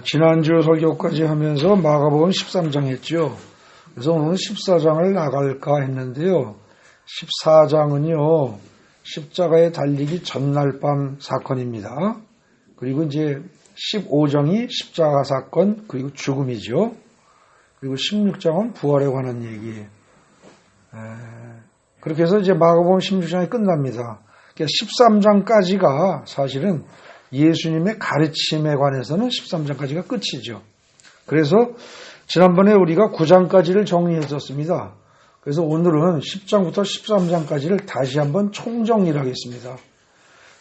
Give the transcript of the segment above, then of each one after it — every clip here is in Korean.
지난주 설교까지 하면서 마가복음 13장 했죠. 그래서 오늘 14장을 나갈까 했는데요. 14장은요, 십자가에 달리기 전날 밤 사건입니다. 그리고 이제 15장이 십자가 사건, 그리고 죽음이죠. 그리고 16장은 부활에 관한 얘기. 그렇게 해서 이제 마가복음 16장이 끝납니다. 그러니까 13장까지가 사실은 예수님의 가르침에 관해서는 13장까지가 끝이죠. 그래서 지난번에 우리가 9장까지를 정리했었습니다. 그래서 오늘은 10장부터 13장까지를 다시 한번 총정리를 하겠습니다.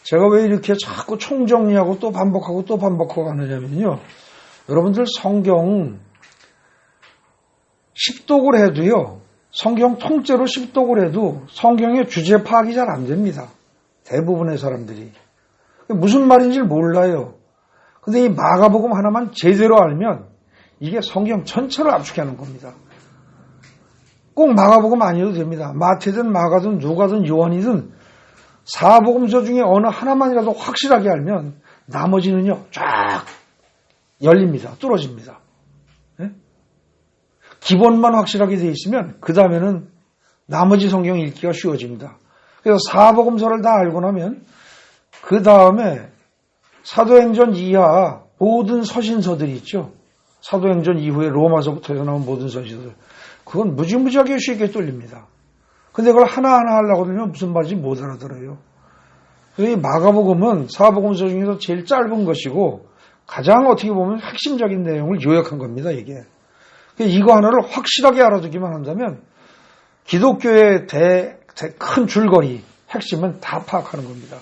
제가 왜 이렇게 자꾸 총정리하고 또 반복하고 또 반복하고 하느냐면요. 여러분들 성경 식독을 해도요. 성경 통째로 식독을 해도 성경의 주제 파악이 잘 안 됩니다. 대부분의 사람들이. 무슨 말인지 몰라요. 근데 이 마가복음 하나만 제대로 알면 이게 성경 전체를 압축하는 겁니다. 꼭 마가복음 아니어도 됩니다. 마태든 마가든 누가든 요한이든 사복음서 중에 어느 하나만이라도 확실하게 알면 나머지는요 쫙 열립니다. 뚫어집니다. 네? 기본만 확실하게 돼 있으면 그 다음에는 나머지 성경 읽기가 쉬워집니다. 그래서 사복음서를 다 알고 나면 그 다음에 사도행전 이하 모든 서신서들이 있죠. 사도행전 이후에 로마서부터 해서 나온 모든 서신서들. 그건 무지무지하게 쉽게 뚫립니다. 근데 그걸 하나하나 하려고 하면 무슨 말인지 못 알아들어요. 그래서 이 마가복음은 사복음서 중에서 제일 짧은 것이고 가장 어떻게 보면 핵심적인 내용을 요약한 겁니다. 이게. 이거 하나를 확실하게 알아두기만 한다면 기독교의 큰 줄거리, 핵심은 다 파악하는 겁니다.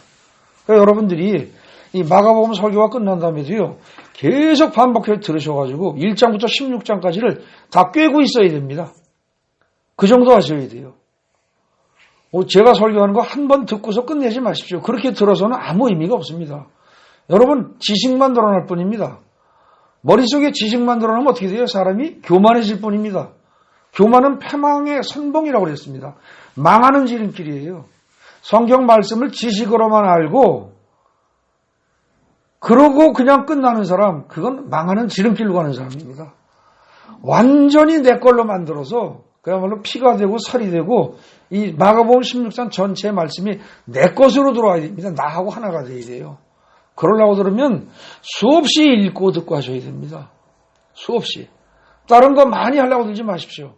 그러니까 여러분들이 이 마가복음 설교가 끝난 다음에도요, 계속 반복해서 들으셔가지고 1장부터 16장까지를 다 꿰고 있어야 됩니다. 그 정도 하셔야 돼요. 제가 설교하는 거 한 번 듣고서 끝내지 마십시오. 그렇게 들어서는 아무 의미가 없습니다. 여러분, 지식만 늘어날 뿐입니다. 머릿속에 지식만 늘어나면 어떻게 돼요? 사람이 교만해질 뿐입니다. 교만은 패망의 선봉이라고 그랬습니다. 망하는 지름길이에요. 성경 말씀을 지식으로만 알고 그러고 그냥 끝나는 사람, 그건 망하는 지름길로 가는 사람입니다. 완전히 내 걸로 만들어서 그야말로 피가 되고 살이 되고 이 마가복음 16장 전체 말씀이 내 것으로 들어와야 됩니다. 나하고 하나가 돼야 돼요. 그러려고 그러면 수없이 읽고 듣고 하셔야 됩니다. 수없이. 다른 거 많이 하려고 들지 마십시오.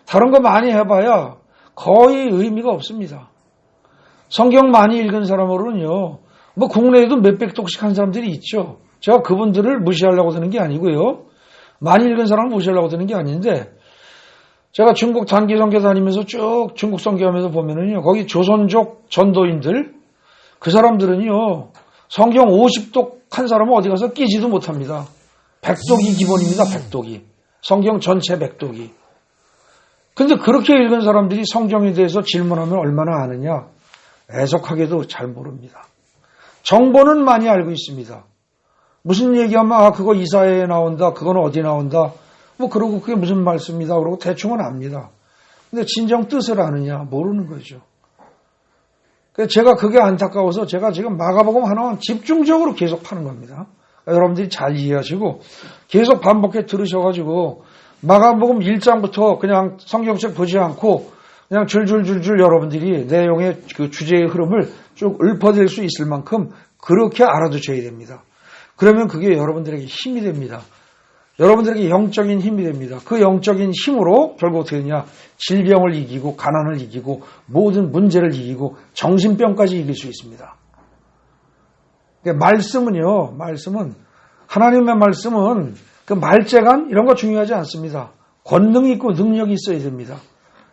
다른 거 많이 해봐야 거의 의미가 없습니다. 성경 많이 읽은 사람으로는요, 뭐 국내에도 몇백 독씩 한 사람들이 있죠. 제가 그분들을 무시하려고 드는 게 아니고요. 많이 읽은 사람을 무시하려고 드는 게 아닌데, 제가 중국 단기 선교 다니면서 쭉 중국 선교하면서 보면은요, 거기 조선족 전도인들, 그 사람들은요, 성경 50독 한 사람은 어디 가서 끼지도 못합니다. 100독이 기본입니다, 100독이. 성경 전체 100독이. 근데 그렇게 읽은 사람들이 성경에 대해서 질문하면 얼마나 아느냐? 애석하게도 잘 모릅니다. 정보는 많이 알고 있습니다. 무슨 얘기하면 그거 이사야에 나온다, 그거는 어디 나온다, 뭐 그러고 그게 무슨 말씀이다 그러고 대충은 압니다. 근데 진정 뜻을 아느냐 모르는 거죠. 그래서 제가 그게 안타까워서 제가 지금 마가복음 하나만 집중적으로 계속 파는 겁니다. 여러분들이 잘 이해하시고 계속 반복해 들으셔가지고 마가복음 1장부터 그냥 성경책 보지 않고 그냥 줄줄줄줄 여러분들이 내용의 그 주제의 흐름을 쭉 읊어낼 수 있을 만큼 그렇게 알아두셔야 됩니다. 그러면 그게 여러분들에게 힘이 됩니다. 여러분들에게 영적인 힘이 됩니다. 그 영적인 힘으로 결국 어떻게 되냐? 질병을 이기고 가난을 이기고 모든 문제를 이기고 정신병까지 이길 수 있습니다. 그러니까 말씀은 하나님의 말씀은 그 말재간 이런 거 중요하지 않습니다. 권능이 있고 능력이 있어야 됩니다.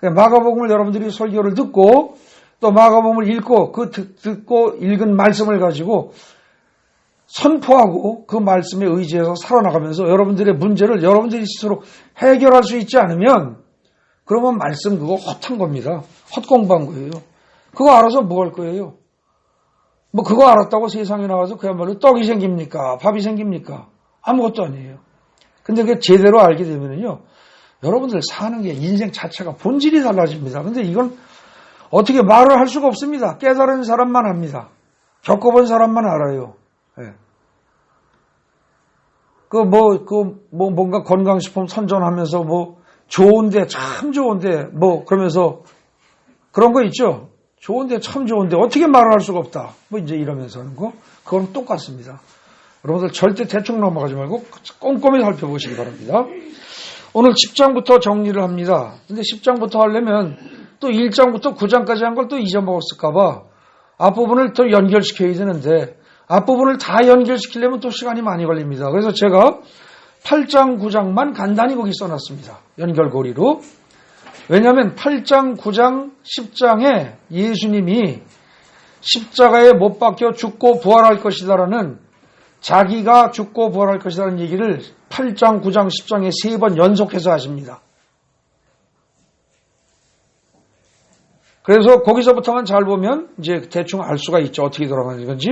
마가복음을 여러분들이 설교를 듣고 또 마가복음을 읽고 그 듣고 읽은 말씀을 가지고 선포하고 그 말씀에 의지해서 살아나가면서 여러분들의 문제를 여러분들이 스스로 해결할 수 있지 않으면 그러면 말씀 그거 헛한 겁니다. 헛공부한 거예요. 그거 알아서 뭐 할 거예요? 뭐 그거 알았다고 세상에 나가서 그야말로 떡이 생깁니까? 밥이 생깁니까? 아무것도 아니에요. 근데 그게 제대로 알게 되면은요. 여러분들 사는 게 인생 자체가 본질이 달라집니다. 근데 이건 어떻게 말을 할 수가 없습니다. 깨달은 사람만 합니다. 겪어본 사람만 알아요. 네. 뭔가 건강식품 선전하면서 좋은데, 참 좋은데, 그러면서 그런 거 있죠? 좋은데, 참 좋은데, 어떻게 말을 할 수가 없다. 이제 이러면서 하는 거. 그건 똑같습니다. 여러분들 절대 대충 넘어가지 말고 꼼꼼히 살펴보시기 바랍니다. 오늘 10장부터 정리를 합니다. 근데 10장부터 하려면 또 1장부터 9장까지 한 걸 또 잊어먹었을까봐 앞부분을 더 연결시켜야 되는데 앞부분을 다 연결시키려면 또 시간이 많이 걸립니다. 그래서 제가 8장, 9장만 간단히 거기 써놨습니다. 연결고리로. 왜냐하면 8장, 9장, 10장에 예수님이 십자가에 못 박혀 죽고 부활할 것이다라는 자기가 죽고 부활할 것이라는 얘기를 8장, 9장, 10장에 3번 연속해서 하십니다. 그래서 거기서부터만 잘 보면 이제 대충 알 수가 있죠. 어떻게 돌아가는 건지.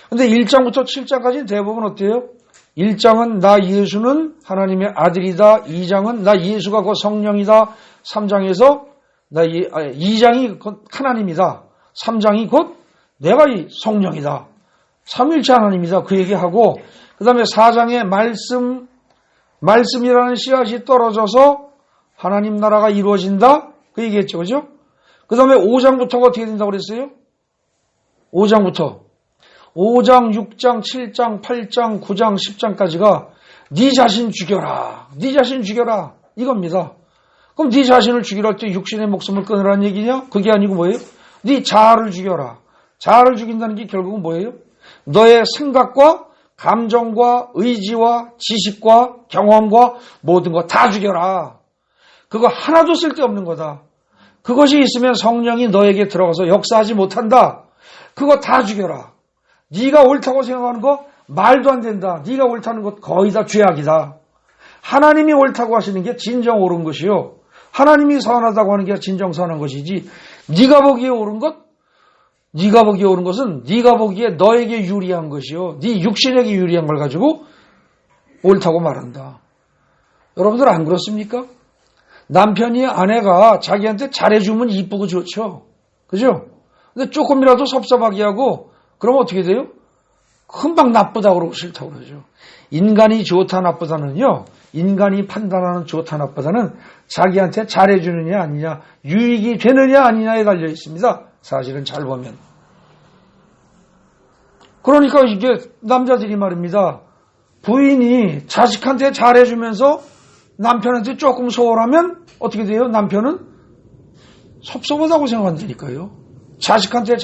근데 1장부터 7장까지는 대부분 어때요? 1장은 나 예수는 하나님의 아들이다. 2장은 나 예수가 곧 성령이다. 3장에서 2장이 곧 하나님이다. 3장이 곧 내가 이 성령이다. 삼위일체 하나님이다. 그 얘기하고 그 다음에 4장에 말씀이라는 씨앗이 떨어져서 하나님 나라가 이루어진다. 그 얘기했죠. 그죠? 그 다음에 5장부터가 어떻게 된다고 그랬어요? 5장부터. 5장, 6장, 7장, 8장, 9장, 10장까지가 네 자신 죽여라. 네 자신 죽여라. 이겁니다. 그럼 네 자신을 죽이라 할 때 육신의 목숨을 끊으라는 얘기냐? 그게 아니고 뭐예요? 네 자아를 죽여라. 자아를 죽인다는 게 결국은 뭐예요? 너의 생각과 감정과 의지와 지식과 경험과 모든 거 다 죽여라. 그거 하나도 쓸데없는 거다. 그것이 있으면 성령이 너에게 들어가서 역사하지 못한다. 그거 다 죽여라. 네가 옳다고 생각하는 거 말도 안 된다. 네가 옳다는 것 거의 다 죄악이다. 하나님이 옳다고 하시는 게 진정 옳은 것이요. 하나님이 선하다고 하는 게 진정 선한 것이지. 네가 보기에 옳은 것은 네가 보기에 너에게 유리한 것이요. 네 육신에게 유리한 걸 가지고 옳다고 말한다. 여러분들 안 그렇습니까? 남편이 아내가 자기한테 잘해주면 이쁘고 좋죠. 그죠? 근데 조금이라도 섭섭하게 하고 그러면 어떻게 돼요? 금방 나쁘다고 그러고 싫다고 그러죠. 인간이 좋다 나쁘다는요. 인간이 판단하는 좋다 나쁘다는 자기한테 잘해주느냐 아니냐 유익이 되느냐 아니냐에 달려 있습니다. 사실은 잘 보면. 그러니까 이게 남자들이 말입니다. 부인이 자식한테 잘해주면서 남편한테 조금 소홀하면 어떻게 돼요? 남편은 섭섭하다고 생각한다니까요. 자식한테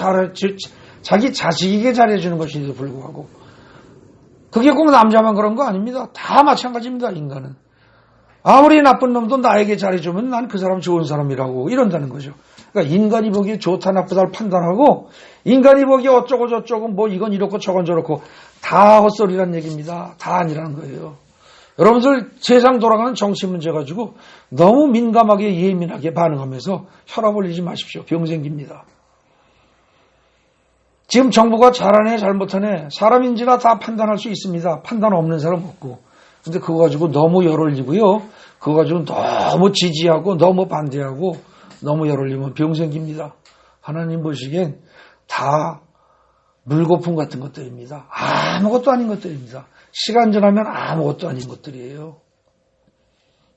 자기 자식에게 잘해주는 것인데도 불구하고. 그게 꼭 남자만 그런 거 아닙니다. 다 마찬가지입니다. 인간은. 아무리 나쁜 놈도 나에게 잘해주면 난 그 사람 좋은 사람이라고 이런다는 거죠. 그러니까 인간이 보기에 좋다 나쁘다를 판단하고 인간이 보기에 어쩌고 저쩌고 이건 이렇고 저건 저렇고 다 헛소리란 얘기입니다. 다 아니라는 거예요. 여러분들 세상 돌아가는 정치 문제 가지고 너무 민감하게 예민하게 반응하면서 혈압 올리지 마십시오. 병 생깁니다. 지금 정부가 잘하네 잘못하네 사람인지나 다 판단할 수 있습니다. 판단 없는 사람 없고. 근데 그거 가지고 너무 열 올리고요. 그거 가지고 너무 지지하고 너무 반대하고 너무 열 올리면 병 생깁니다. 하나님 보시기엔 다 물거품 같은 것들입니다. 아무것도 아닌 것들입니다. 시간 지나면 아무것도 아닌 것들이에요.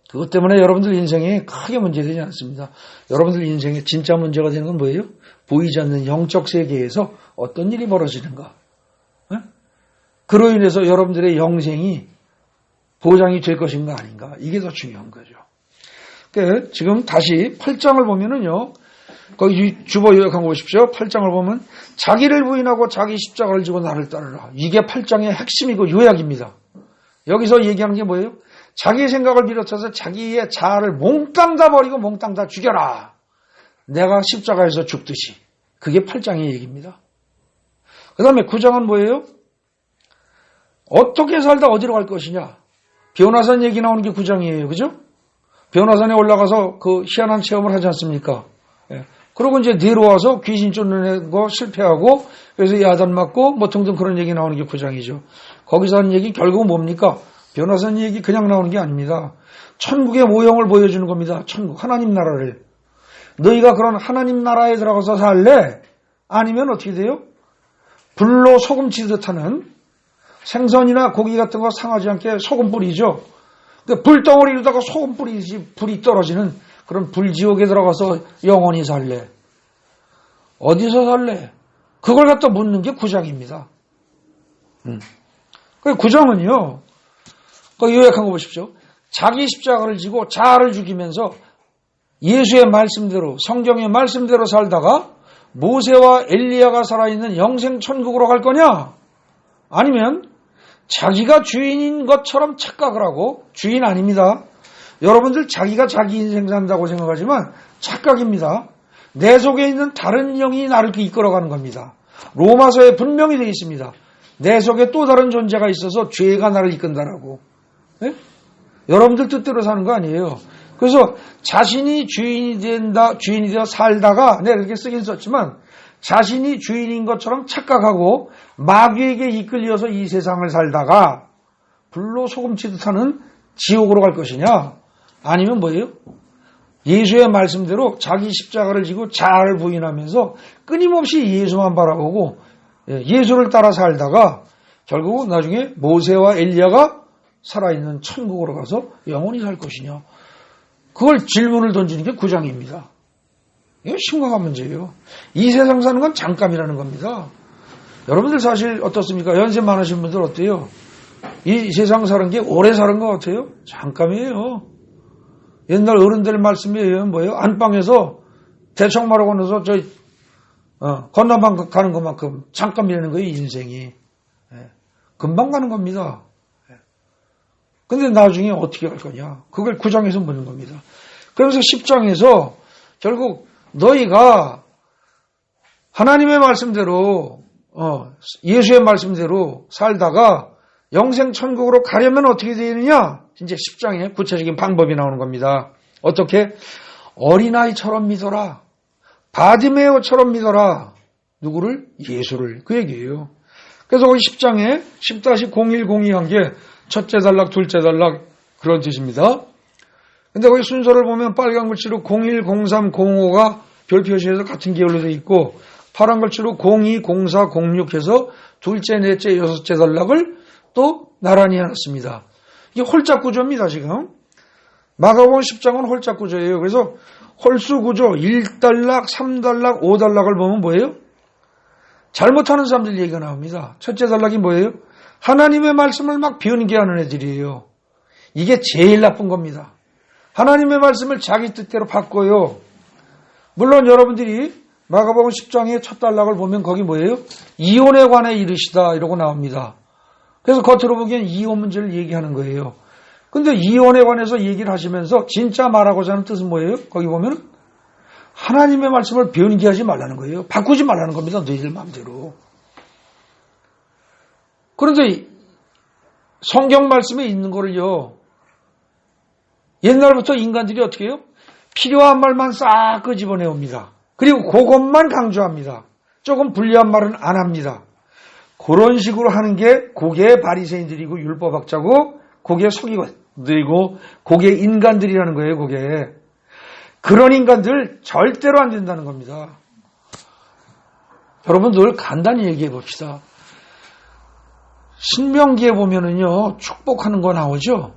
그것 때문에 여러분들 인생에 크게 문제되지 않습니다. 여러분들 인생에 진짜 문제가 되는 건 뭐예요? 보이지 않는 영적 세계에서 어떤 일이 벌어지는가. 네? 그로 인해서 여러분들의 영생이 보장이 될 것인가 아닌가. 이게 더 중요한 거죠. 그러니까 지금 다시 8장을 보면은요. 거기 주보 요약한 거 보십시오. 8장을 보면 자기를 부인하고 자기 십자가를 지고 나를 따르라. 이게 8장의 핵심이고 요약입니다. 여기서 얘기하는 게 뭐예요? 자기 생각을 비롯해서 자기의 자아를 몽땅 다 버리고 몽땅 다 죽여라. 내가 십자가에서 죽듯이. 그게 8장의 얘기입니다. 그 다음에 9장은 뭐예요? 어떻게 살다 어디로 갈 것이냐. 변화산 얘기 나오는 게 9장이에요. 그죠? 변화산에 올라가서 그 희한한 체험을 하지 않습니까? 예. 그러고 이제 내려와서 귀신 쫓는 거 실패하고 그래서 야단 맞고 등등 그런 얘기 나오는 게 9장이죠. 거기서 하는 얘기 결국은 뭡니까? 변화산 얘기 그냥 나오는 게 아닙니다. 천국의 모형을 보여주는 겁니다. 천국, 하나님 나라를. 너희가 그런 하나님 나라에 들어가서 살래? 아니면 어떻게 돼요? 불로 소금 치듯 하는 생선이나 고기 같은 거 상하지 않게 소금 뿌리죠. 근데 불덩어리로다가 소금 뿌리지 불이 떨어지는 그런 불지옥에 들어가서 영원히 살래. 어디서 살래? 그걸 갖다 묻는 게 구장입니다. 그 구장은요. 그 요약한 거 보십시오. 자기 십자가를 지고 자아를 죽이면서 예수의 말씀대로 성경의 말씀대로 살다가 모세와 엘리야가 살아있는 영생 천국으로 갈 거냐? 아니면 자기가 주인인 것처럼 착각을 하고 주인 아닙니다. 여러분들 자기가 자기 인생 산다고 생각하지만 착각입니다. 내 속에 있는 다른 영이 나를 이끌어가는 겁니다. 로마서에 분명히 되어 있습니다. 내 속에 또 다른 존재가 있어서 죄가 나를 이끈다라고. 네? 여러분들 뜻대로 사는 거 아니에요. 그래서 자신이 주인이 되어 살다가 내가 이렇게 쓰긴 썼지만 자신이 주인인 것처럼 착각하고 마귀에게 이끌려서 이 세상을 살다가 불로 소금 치듯 하는 지옥으로 갈 것이냐? 아니면 뭐예요? 예수의 말씀대로 자기 십자가를 지고 자아를 부인하면서 끊임없이 예수만 바라보고 예수를 따라 살다가 결국은 나중에 모세와 엘리야가 살아있는 천국으로 가서 영원히 살 것이냐. 그걸 질문을 던지는 게 구장입니다. 이게 심각한 문제예요. 이 세상 사는 건 잠깐이라는 겁니다. 여러분들 사실 어떻습니까? 연세 많으신 분들 어때요? 이 세상 사는 게 오래 사는 것 같아요? 잠깐이에요. 옛날 어른들 말씀이 뭐예요? 안방에서 대청마루 건너서 건너방 가는 것만큼 잠깐이라는 거예요, 인생이. 금방 가는 겁니다. 근데 나중에 어떻게 할 거냐? 그걸 9장에서 묻는 겁니다. 그래서 10장에서 결국 너희가 하나님의 말씀대로, 예수의 말씀대로 살다가 영생 천국으로 가려면 어떻게 되느냐? 이제 10장에 구체적인 방법이 나오는 겁니다. 어떻게? 어린아이처럼 믿어라. 바디메오처럼 믿어라. 누구를? 예수를. 그 얘기예요. 그래서 거기 10장에 10-0102한 게 첫째 단락, 둘째 단락 그런 뜻입니다. 근데 거기 순서를 보면 빨간 글씨로 01, 03, 05가 별 표시해서 같은 계열로 되어 있고 파란 글씨로 02, 04, 06 해서 둘째, 넷째, 여섯째 단락을 또 나란히 해놨습니다. 이게 홀짝 구조입니다, 지금. 마가복음 10장은 홀짝 구조예요. 그래서 홀수 구조 1단락, 3단락, 5단락을 보면 뭐예요? 잘못하는 사람들 얘기가 나옵니다. 첫째 단락이 뭐예요? 하나님의 말씀을 막 변개하는 애들이에요. 이게 제일 나쁜 겁니다. 하나님의 말씀을 자기 뜻대로 바꿔요. 물론 여러분들이 마가복음 10장의 첫 단락을 보면 거기 뭐예요? 이혼에 관해 이르시다 이러고 나옵니다. 그래서 겉으로 보기엔 이혼 문제를 얘기하는 거예요. 근데 이혼에 관해서 얘기를 하시면서 진짜 말하고자 하는 뜻은 뭐예요? 거기 보면 하나님의 말씀을 변개하지 말라는 거예요. 바꾸지 말라는 겁니다. 너희들 마음대로. 그런데 성경 말씀에 있는 거를요. 옛날부터 인간들이 어떻게 해요? 필요한 말만 싹 끄집어내옵니다. 그리고 그것만 강조합니다. 조금 불리한 말은 안 합니다. 그런 식으로 하는 게 그게 바리새인들이고 율법학자고 그게 서기관들이고 그게 인간들이라는 거예요. 그게. 그런 인간들 절대로 안 된다는 겁니다. 여러분 늘 간단히 얘기해 봅시다. 신명기에 보면은요, 축복하는 거 나오죠?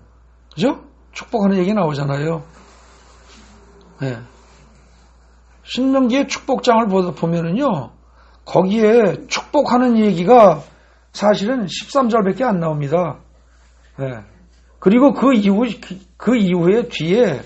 그죠? 축복하는 얘기 나오잖아요. 네. 신명기의 축복장을 보면은요, 거기에 축복하는 얘기가 사실은 13절밖에 안 나옵니다. 네. 그리고 그 이후에 뒤에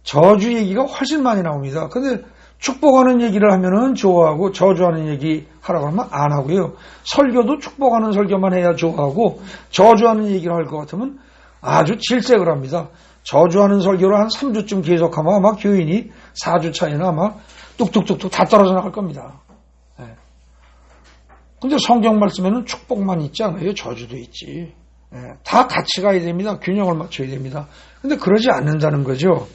저주 얘기가 훨씬 많이 나옵니다. 근데 축복하는 얘기를 하면은 좋아하고 저주하는 얘기 하라고 하면 안 하고요. 설교도 축복하는 설교만 해야 좋아하고 저주하는 얘기를 할 것 같으면 아주 질색을 합니다. 저주하는 설교를 한 3주쯤 계속하면 아마 교인이 4주 차이나 아마 뚝뚝뚝뚝 다 떨어져 나갈 겁니다. 네. 근데 성경 말씀에는 축복만 있지 않아요. 저주도 있지. 네. 다 같이 가야 됩니다. 균형을 맞춰야 됩니다. 근데 그러지 않는다는 거죠.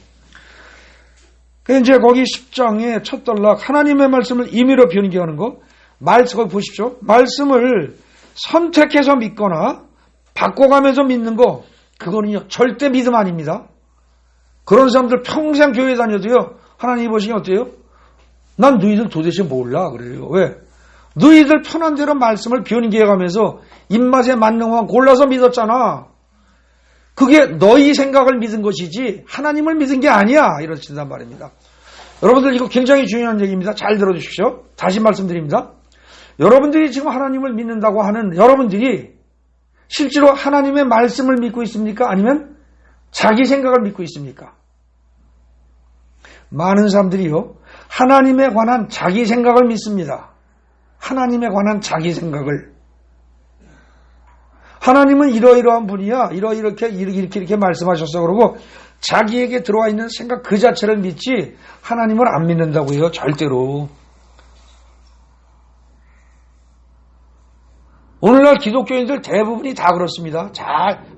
이제 거기 10장의 첫 단락 하나님의 말씀을 임의로 변개하는 거 거기 보십시오. 말씀을 선택해서 믿거나 바꿔가면서 믿는 거 그거는요 절대 믿음 아닙니다. 그런 사람들 평생 교회 다녀도요 하나님이 보시기엔 어때요? 난 너희들 도대체 몰라 그래요. 왜? 너희들 편한 대로 말씀을 변개해가면서 입맛에 맞는 것만 골라서 믿었잖아. 그게 너희 생각을 믿은 것이지 하나님을 믿은 게 아니야. 이러신단 말입니다. 여러분들 이거 굉장히 중요한 얘기입니다. 잘 들어주십시오. 다시 말씀드립니다. 여러분들이 지금 하나님을 믿는다고 하는 여러분들이 실제로 하나님의 말씀을 믿고 있습니까? 아니면 자기 생각을 믿고 있습니까? 많은 사람들이요, 하나님에 관한 자기 생각을 믿습니다. 하나님에 관한 자기 생각을. 하나님은 이러이러한 분이야. 이렇게 말씀하셨어. 그러고 자기에게 들어와 있는 생각 그 자체를 믿지 하나님을 안 믿는다고요. 절대로. 오늘날 기독교인들 대부분이 다 그렇습니다.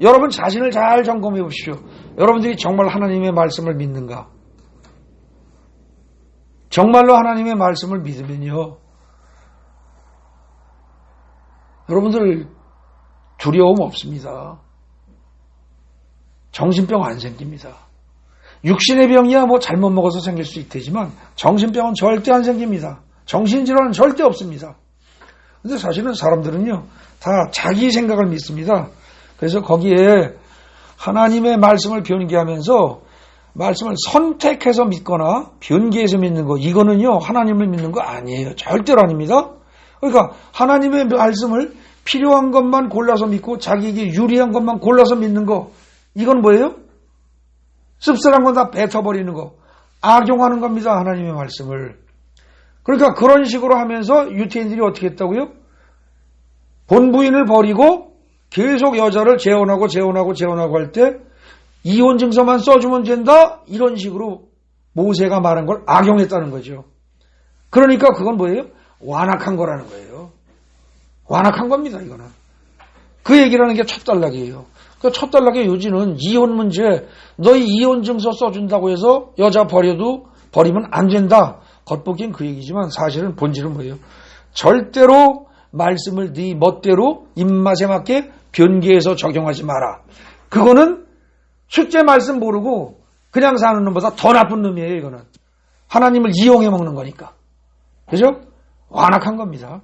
여러분 자신을 잘 점검해 보십시오. 여러분들이 정말 하나님의 말씀을 믿는가? 정말로 하나님의 말씀을 믿으면요, 여러분들 두려움 없습니다. 정신병 안 생깁니다. 육신의 병이야 뭐 잘못 먹어서 생길 수 있지만 정신병은 절대 안 생깁니다. 정신질환은 절대 없습니다. 근데 사실은 사람들은요, 다 자기 생각을 믿습니다. 그래서 거기에 하나님의 말씀을 변개하면서 말씀을 선택해서 믿거나 변개해서 믿는 거, 이거는요, 하나님을 믿는 거 아니에요. 절대로 아닙니다. 그러니까 하나님의 말씀을 필요한 것만 골라서 믿고 자기에게 유리한 것만 골라서 믿는 거, 이건 뭐예요? 씁쓸한 건 다 뱉어버리는 거, 악용하는 겁니다. 하나님의 말씀을. 그러니까 그런 식으로 하면서 유태인들이 어떻게 했다고요? 본부인을 버리고 계속 여자를 재혼하고 할 때 이혼 증서만 써주면 된다? 이런 식으로 모세가 말한 걸 악용했다는 거죠. 그러니까 그건 뭐예요? 완악한 거라는 거예요. 완악한 겁니다, 이거는. 그 얘기라는 게 첫 단락이에요. 그 첫 단락의 요지는 이혼 문제, 너희 이혼 증서 써준다고 해서 여자 버리면 안 된다. 겉보기엔 그 얘기지만 사실은 본질은 뭐예요? 절대로 말씀을 네 멋대로 입맛에 맞게 변개해서 적용하지 마라. 그거는 실제 말씀 모르고 그냥 사는 놈보다 더 나쁜 놈이에요, 이거는. 하나님을 이용해 먹는 거니까. 그죠? 완악한 겁니다.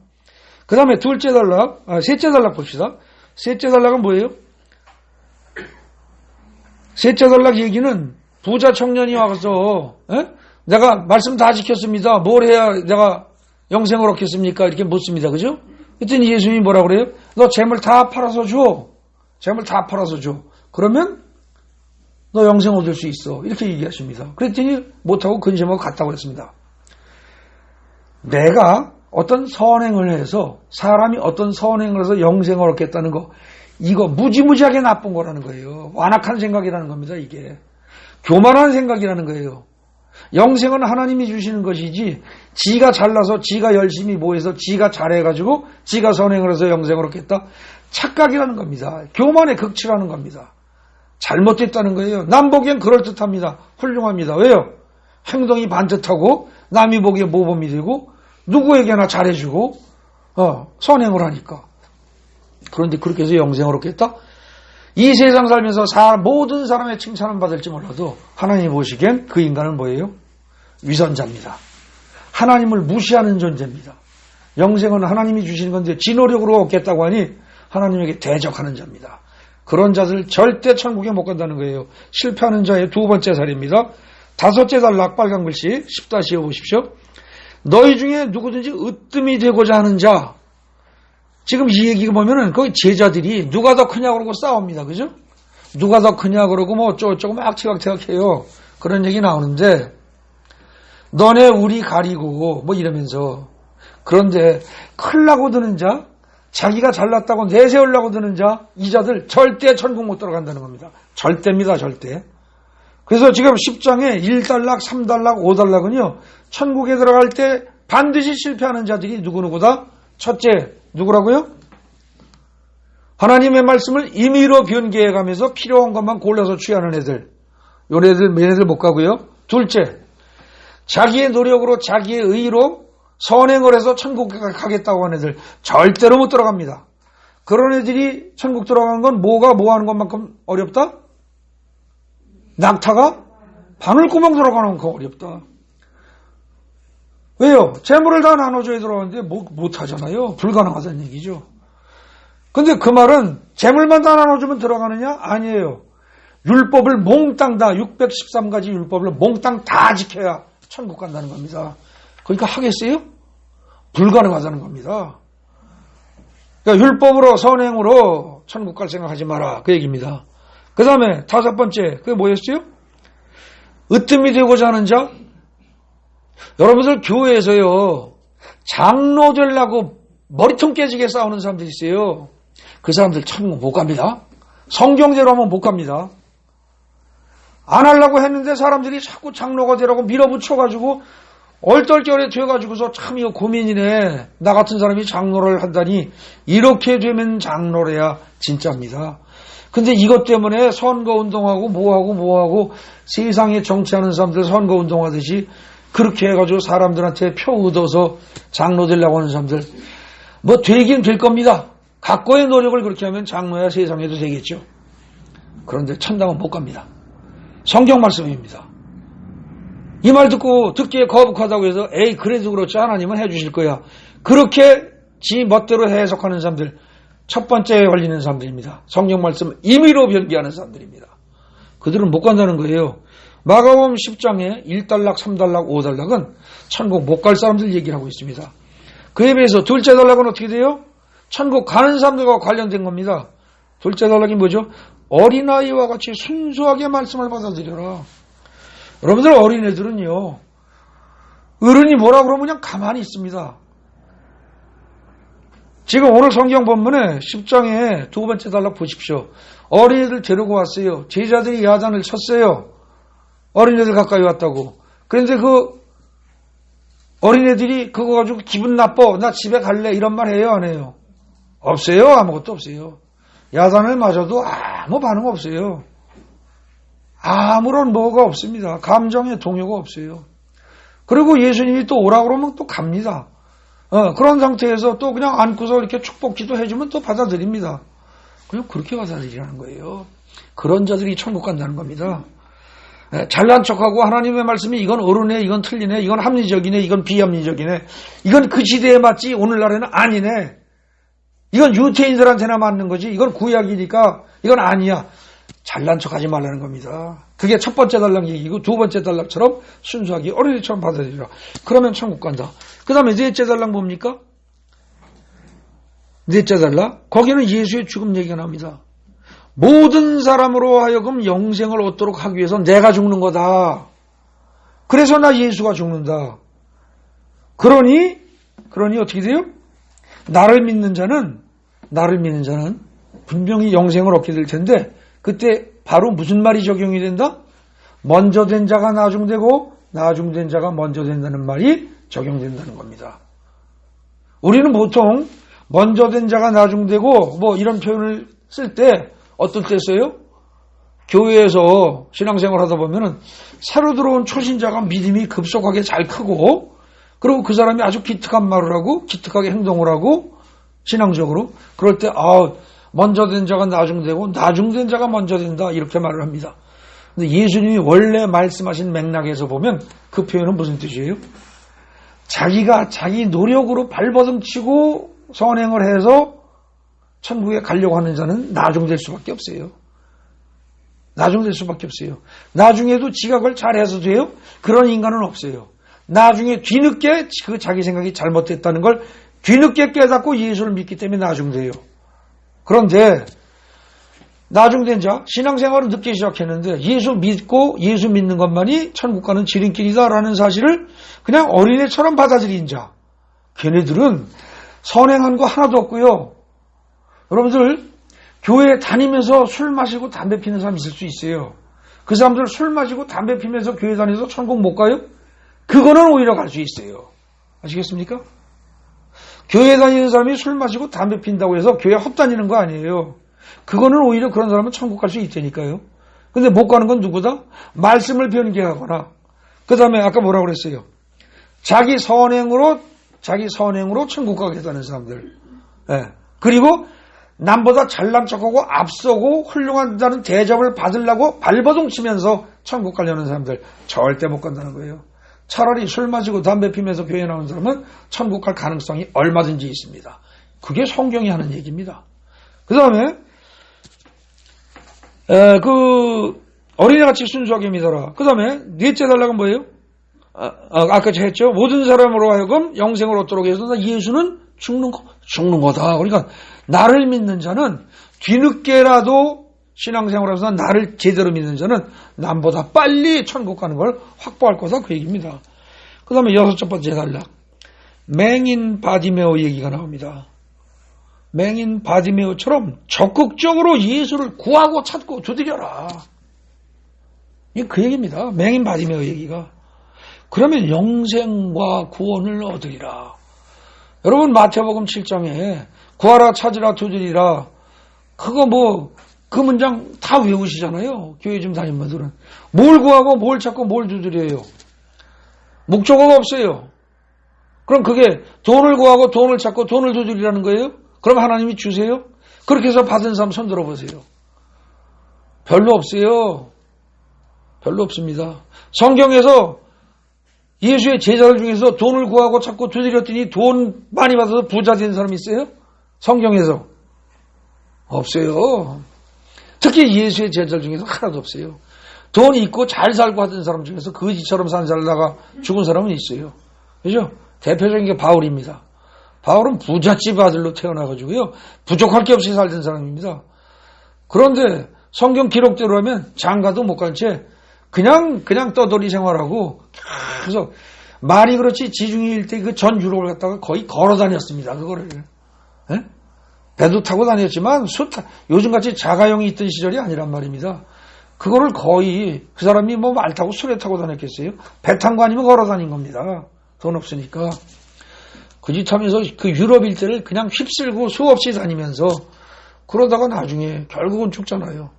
그 다음에 셋째 단락 봅시다. 셋째 단락은 뭐예요? 셋째 단락 얘기는 부자 청년이 와서, 내가 말씀 다 지켰습니다. 뭘 해야 내가 영생을 얻겠습니까? 이렇게 묻습니다. 그죠? 그랬더니 예수님이 뭐라 그래요? 너 재물 다 팔아서 줘. 재물 다 팔아서 줘. 그러면 너 영생 얻을 수 있어. 이렇게 얘기하십니다. 그랬더니 못하고 근심하고 갔다고 그랬습니다. 내가 어떤 선행을 해서, 사람이 어떤 선행을 해서 영생을 얻겠다는 거, 이거 무지무지하게 나쁜 거라는 거예요. 완악한 생각이라는 겁니다, 이게. 교만한 생각이라는 거예요. 영생은 하나님이 주시는 것이지, 지가 잘나서, 지가 열심히 모여서, 지가 잘해가지고, 지가 선행을 해서 영생을 얻겠다? 착각이라는 겁니다. 교만의 극치라는 겁니다. 잘못됐다는 거예요. 남 보기엔 그럴듯합니다. 훌륭합니다. 왜요? 행동이 반듯하고, 남이 보기에 모범이 되고, 누구에게나 잘해주고, 선행을 하니까. 그런데 그렇게 해서 영생을 얻겠다? 이 세상 살면서 모든 사람의 칭찬은 받을지 몰라도 하나님이 보시기엔 그 인간은 뭐예요? 위선자입니다. 하나님을 무시하는 존재입니다. 영생은 하나님이 주시는 건데 지 노력으로 얻겠다고 하니 하나님에게 대적하는 자입니다. 그런 자들 절대 천국에 못 간다는 거예요. 실패하는 자의 두 번째 사례입니다. 다섯째 단락 빨간 글씨 10-2 보십시오. 너희 중에 누구든지 으뜸이 되고자 하는 자. 지금 이 얘기가 보면은 그 제자들이 누가 더 크냐 그러고 싸웁니다. 그죠? 누가 더 크냐 그러고 뭐 어쩌고 막 티격태격해요. 그런 얘기 나오는데 너네 우리 가리고 뭐 이러면서, 그런데 클라고 드는 자, 자기가 잘났다고 내세우려고 드는 자, 이 자들 절대 천국 못 들어간다는 겁니다. 절대입니다. 절대. 그래서 지금 10장에 1단락, 3단락, 5단락은요. 천국에 들어갈 때 반드시 실패하는 자들이 누구누구다? 첫째, 누구라고요? 하나님의 말씀을 임의로 변개해가면서 필요한 것만 골라서 취하는 애들. 얘네들 못 가고요. 둘째, 자기의 노력으로 자기의 의로 선행을 해서 천국에 가겠다고 하는 애들 절대로 못 들어갑니다. 그런 애들이 천국 들어가는 건 뭐 하는 것만큼 어렵다? 낙타가 바늘구멍 들어가는 만큼 어렵다. 왜요? 재물을 다 나눠줘야 들어가는데 못하잖아요. 불가능하다는 얘기죠. 근데 그 말은 재물만 다 나눠주면 들어가느냐? 아니에요. 율법을 몽땅 다 613가지 율법을 몽땅 다 지켜야 천국 간다는 겁니다. 그러니까 하겠어요? 불가능하다는 겁니다. 그러니까 율법으로 선행으로 천국 갈 생각하지 마라 그 얘기입니다. 그 다음에 5번째 그게 뭐였어요? 으뜸이 되고자 하는 자. 여러분들 교회에서요 장로 되려고 머리통 깨지게 싸우는 사람들이 있어요. 그 사람들 천국 못 갑니다. 성경대로 하면 못 갑니다. 안 하려고 했는데 사람들이 자꾸 장로가 되라고 밀어붙여가지고 얼떨결에 돼가지고서 참 이거 고민이네. 나 같은 사람이 장로를 한다니 이렇게 되면 장로래야 진짜입니다. 근데 이것 때문에 선거운동하고 뭐하고 세상에 정치하는 사람들 선거운동하듯이 그렇게 해가지고 사람들한테 표 얻어서 장로 되려고 하는 사람들 뭐 되긴 될 겁니다. 각고의 노력을 그렇게 하면 장로야 세상에도 되겠죠. 그런데 천당은 못 갑니다. 성경 말씀입니다. 이 말 듣기에 거북하다고 해서 에이 그래도 그렇지 하나님은 해주실 거야. 그렇게 지 멋대로 해석하는 사람들 첫 번째에 걸리는 사람들입니다. 성경 말씀을 임의로 변기하는 사람들입니다. 그들은 못 간다는 거예요. 마가복음 10장에 1달락, 3달락, 5달락은 천국 못 갈 사람들 얘기를 하고 있습니다. 그에 비해서 둘째 달락은 어떻게 돼요? 천국 가는 사람들과 관련된 겁니다. 둘째 달락이 뭐죠? 어린아이와 같이 순수하게 말씀을 받아들여라. 여러분들 어린애들은요. 어른이 뭐라 그러면 그냥 가만히 있습니다. 지금 오늘 성경 본문에 10장에 2번째 달락 보십시오. 어린애들 데리고 왔어요. 제자들이 야단을 쳤어요. 어린애들 가까이 왔다고. 그런데 그 어린애들이 그거 가지고 기분 나빠. 나 집에 갈래. 이런 말 해요? 안 해요? 없어요. 아무것도 없어요. 야단을 맞아도 아무 반응 없어요. 아무런 뭐가 없습니다. 감정의 동요가 없어요. 그리고 예수님이 또 오라 그러면 또 갑니다. 그런 상태에서 또 그냥 안고서 이렇게 축복 기도해주면 또 받아들입니다. 그냥 그렇게 받아들이라는 거예요. 그런 자들이 천국 간다는 겁니다. 잘난 척하고 하나님의 말씀이 이건 옳으네, 이건 틀리네, 이건 합리적이네, 이건 비합리적이네, 이건 그 시대에 맞지 오늘날에는 아니네, 이건 유태인들한테나 맞는 거지, 이건 구약이니까 이건 아니야. 잘난 척하지 말라는 겁니다. 그게 첫 번째 달락 얘기고 두 번째 달락처럼 순수하게 어린이처럼 받아들이라. 그러면 천국 간다. 그 다음에 넷째 달락 뭡니까? 넷째 달락. 거기는 예수의 죽음 얘기가 나옵니다. 모든 사람으로 하여금 영생을 얻도록 하기 위해서 내가 죽는 거다. 그래서 나 예수가 죽는다. 그러니 어떻게 돼요? 나를 믿는 자는 분명히 영생을 얻게 될 텐데 그때 바로 무슨 말이 적용이 된다? 먼저 된 자가 나중되고 나중된 자가 먼저 된다는 말이 적용된다는 겁니다. 우리는 보통 먼저 된 자가 나중되고 뭐 이런 표현을 쓸 때 어떨 때 써요? 교회에서 신앙생활 하다 보면은 새로 들어온 초신자가 믿음이 급속하게 잘 크고 그리고 그 사람이 아주 기특한 말을 하고 기특하게 행동을 하고 신앙적으로 그럴 때 먼저 된 자가 나중되고 나중된 자가 먼저 된다 이렇게 말을 합니다. 근데 예수님이 원래 말씀하신 맥락에서 보면 그 표현은 무슨 뜻이에요? 자기가 자기 노력으로 발버둥치고 선행을 해서 천국에 가려고 하는 자는 나중될 수밖에 없어요. 나중될 수밖에 없어요. 나중에도 지각을 잘해서 돼요? 그런 인간은 없어요. 나중에 뒤늦게 그 자기 생각이 잘못됐다는 걸 뒤늦게 깨닫고 예수를 믿기 때문에 나중돼요. 그런데 나중된 자, 신앙생활을 늦게 시작했는데 예수 믿고 예수 믿는 것만이 천국 가는 지름길이다라는 사실을 그냥 어린애처럼 받아들인 자, 걔네들은 선행한 거 하나도 없고요. 여러분들 교회 다니면서 술 마시고 담배 피는 사람 있을 수 있어요. 그 사람들 술 마시고 담배 피면서 교회 다니면서 천국 못 가요? 그거는 오히려 갈 수 있어요. 아시겠습니까? 교회 다니는 사람이 술 마시고 담배 핀다고 해서 교회 헛다니는 거 아니에요. 그거는 오히려 그런 사람은 천국 갈 수 있다니까요. 근데 못 가는 건 누구다? 말씀을 변개하거나 그 다음에 아까 뭐라고 그랬어요? 자기 선행으로 천국 가겠다는 사람들. 네. 그리고 남보다 잘난 척하고 앞서고 훌륭하다는 대접을 받으려고 발버둥 치면서 천국 가려는 사람들 절대 못 간다는 거예요. 차라리 술 마시고 담배 피면서 교회 나온 사람은 천국 갈 가능성이 얼마든지 있습니다. 그게 성경이 하는 얘기입니다. 그 다음에 어린애같이 순수하게 믿어라. 그 다음에 넷째 달락은 뭐예요? 아까 했죠. 모든 사람으로 하여금 영생을 얻도록 해서 예수는 죽는 거다. 그러니까 나를 믿는 자는 뒤늦게라도 신앙생활을 해서 나를 제대로 믿는 자는 남보다 빨리 천국 가는 걸 확보할 거다. 그 얘기입니다. 그 다음에 여섯 번째 단락. 맹인 바디메오 얘기가 나옵니다. 맹인 바디메오처럼 적극적으로 예수를 구하고 찾고 두드려라. 이게 그 얘기입니다. 맹인 바디메오 얘기가. 그러면 영생과 구원을 얻으리라. 여러분 마태복음 7장에 구하라 찾으라 두드리라. 그거 그 문장 다 외우시잖아요. 교회 좀 다니는 분들은. 뭘 구하고 뭘 찾고 뭘 두드려요. 목적어가 없어요. 그럼 그게 돈을 구하고 돈을 찾고 돈을 두드리라는 거예요? 그럼 하나님이 주세요? 그렇게 해서 받은 사람 손 들어보세요. 별로 없어요. 별로 없습니다. 성경에서 예수의 제자들 중에서 돈을 구하고 찾고 두드렸더니 돈 많이 받아서 부자 된 사람 있어요? 성경에서. 없어요. 특히 예수의 제자들 중에서 하나도 없어요. 돈 있고 잘 살고 하던 사람 중에서 거지처럼 살다가 죽은 사람은 있어요. 그죠? 대표적인 게 바울입니다. 바울은 부잣집 아들로 태어나가지고요. 부족할 게 없이 살던 사람입니다. 그런데 성경 기록대로 하면 장가도 못 간 채 그냥 떠돌이 생활하고 계속 말이 그렇지 지중해일 때 그 전 유럽을 갔다가 거의 걸어 다녔습니다. 그거를. 예? 배도 타고 다녔지만 요즘같이 자가용이 있던 시절이 아니란 말입니다. 그거를 거의 그 사람이 말 타고 수레 타고 다녔겠어요? 배 탄 거 아니면 걸어 다닌 겁니다. 돈 없으니까. 그 짓 하면서 그 유럽 일대를 그냥 휩쓸고 수없이 다니면서 그러다가 나중에 결국은 죽잖아요.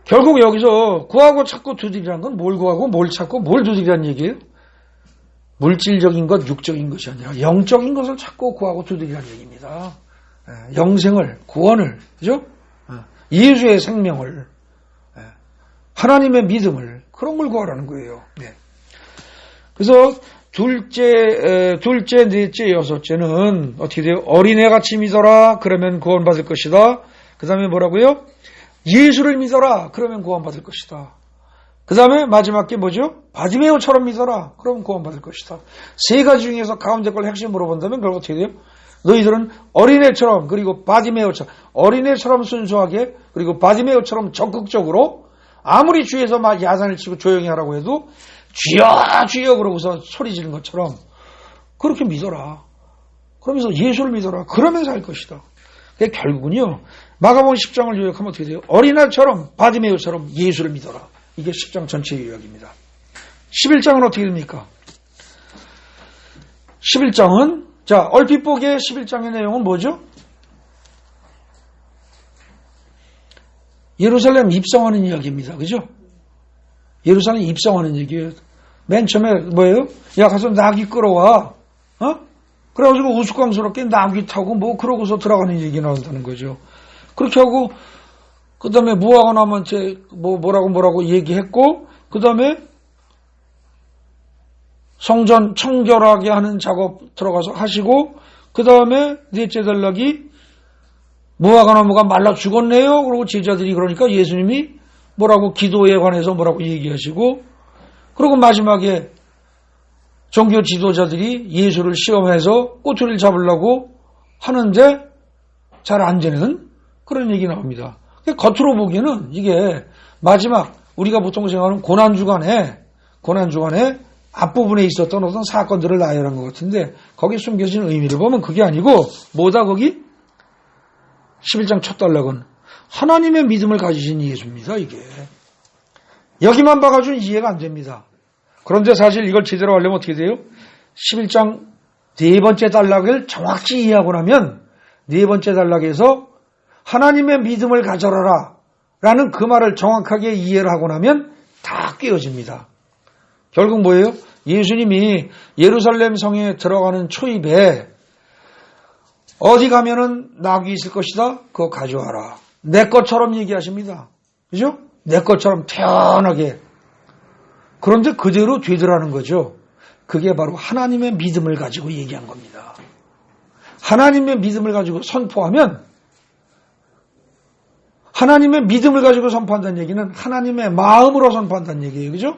결국 여기서 구하고 찾고 두드리라는 건 뭘 구하고 뭘 찾고 뭘 두드리라는 얘기예요? 물질적인 것, 육적인 것이 아니라 영적인 것을 찾고 구하고 두드리라는 얘기입니다. 영생을, 구원을, 그죠? 예수의 생명을, 하나님의 믿음을, 그런 걸 구하라는 거예요. 네. 그래서 둘째, 넷째, 여섯째는 어떻게 돼요? 어린애같이 믿어라. 그러면 구원받을 것이다. 그 다음에 뭐라고요? 예수를 믿어라. 그러면 구원받을 것이다. 그 다음에 마지막 게 뭐죠? 바디메오처럼 믿어라. 그러면 구원받을 것이다. 세 가지 중에서 가운데 걸 핵심 물어본다면 그걸 어떻게 돼요? 너희들은 어린애처럼 그리고 바디메오처럼 어린애처럼 순수하게 그리고 바디메오처럼 적극적으로 아무리 주위에서 막 야단을 치고 조용히 하라고 해도 주여 주여 그러고서 소리 지르는 것처럼 그렇게 믿어라. 그러면서 예수를 믿어라. 그러면서 할 것이다. 결국은요. 마가복음 10장을 요약하면 어떻게 돼요? 어린아이처럼 바디메오처럼 예수를 믿어라. 이게 10장 전체 요약입니다. 11장은 어떻게 됩니까? 11장은 자 얼핏 보기에 11장의 내용은 뭐죠? 예루살렘 입성하는 이야기입니다. 그죠? 예루살렘 입성하는 얘기예요. 맨 처음에 뭐예요? 야 가서 나귀 끌어와. 그래가지고 우스꽝스럽게 나귀 타고 그러고서 들어가는 얘기 나온다는 거죠. 그렇게 하고 그 다음에 무화과나무한테 뭐라고 얘기했고 그 다음에 성전 청결하게 하는 작업 들어가서 하시고 그 다음에 넷째 단락이 무화과나무가 말라 죽었네요. 그러고 제자들이 그러니까 예수님이 뭐라고 기도에 관해서 뭐라고 얘기하시고 그리고 마지막에 종교 지도자들이 예수를 시험해서 꼬투리를 잡으려고 하는데 잘 안 되는 그런 얘기 나옵니다. 겉으로 보기에는 이게 마지막 우리가 보통 생각하는 고난주간에 앞부분에 있었던 어떤 사건들을 나열한 것 같은데 거기 숨겨진 의미를 보면 그게 아니고 뭐다 거기? 11장 첫 단락은 하나님의 믿음을 가지신 예수입니다. 이게 여기만 봐가지고 이해가 안 됩니다. 그런데 사실 이걸 제대로 하려면 어떻게 돼요? 11장 네 번째 단락을 정확히 이해하고 나면 네 번째 단락에서 하나님의 믿음을 가져라라 라는 그 말을 정확하게 이해를 하고 나면 다 깨어집니다. 결국 뭐예요? 예수님이 예루살렘 성에 들어가는 초입에 어디 가면은 낙이 있을 것이다. 그거 가져와라. 내 것처럼 얘기하십니다. 그죠? 내 것처럼 태연하게 그런데 그대로 되더라는 거죠. 그게 바로 하나님의 믿음을 가지고 얘기한 겁니다. 하나님의 믿음을 가지고 선포하면, 하나님의 믿음을 가지고 선포한다는 얘기는 하나님의 마음으로 선포한다는 얘기예요. 그죠?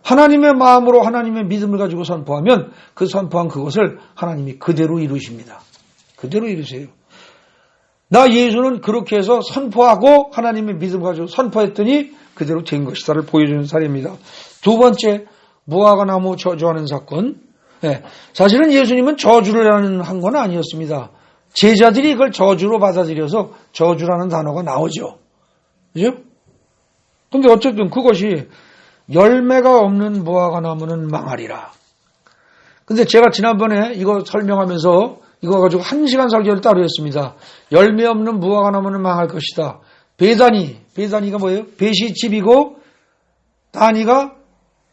하나님의 마음으로 하나님의 믿음을 가지고 선포하면 그 선포한 그것을 하나님이 그대로 이루십니다. 그대로 이루세요. 나 예수는 그렇게 해서 선포하고 하나님의 믿음을 가지고 선포했더니 그대로 된 것이다를 보여주는 사례입니다. 두 번째, 무화과 나무 저주하는 사건. 네, 사실은 예수님은 저주를 한 건 아니었습니다. 제자들이 그걸 저주로 받아들여서 저주라는 단어가 나오죠. 그죠? 근데 어쨌든 그것이 열매가 없는 무화과 나무는 망하리라. 근데 제가 지난번에 이거 설명하면서 이거 가지고 1시간 설교를 따로 했습니다. 열매 없는 무화과 나무는 망할 것이다. 베다니가 뭐예요? 벳이 집이고 다니가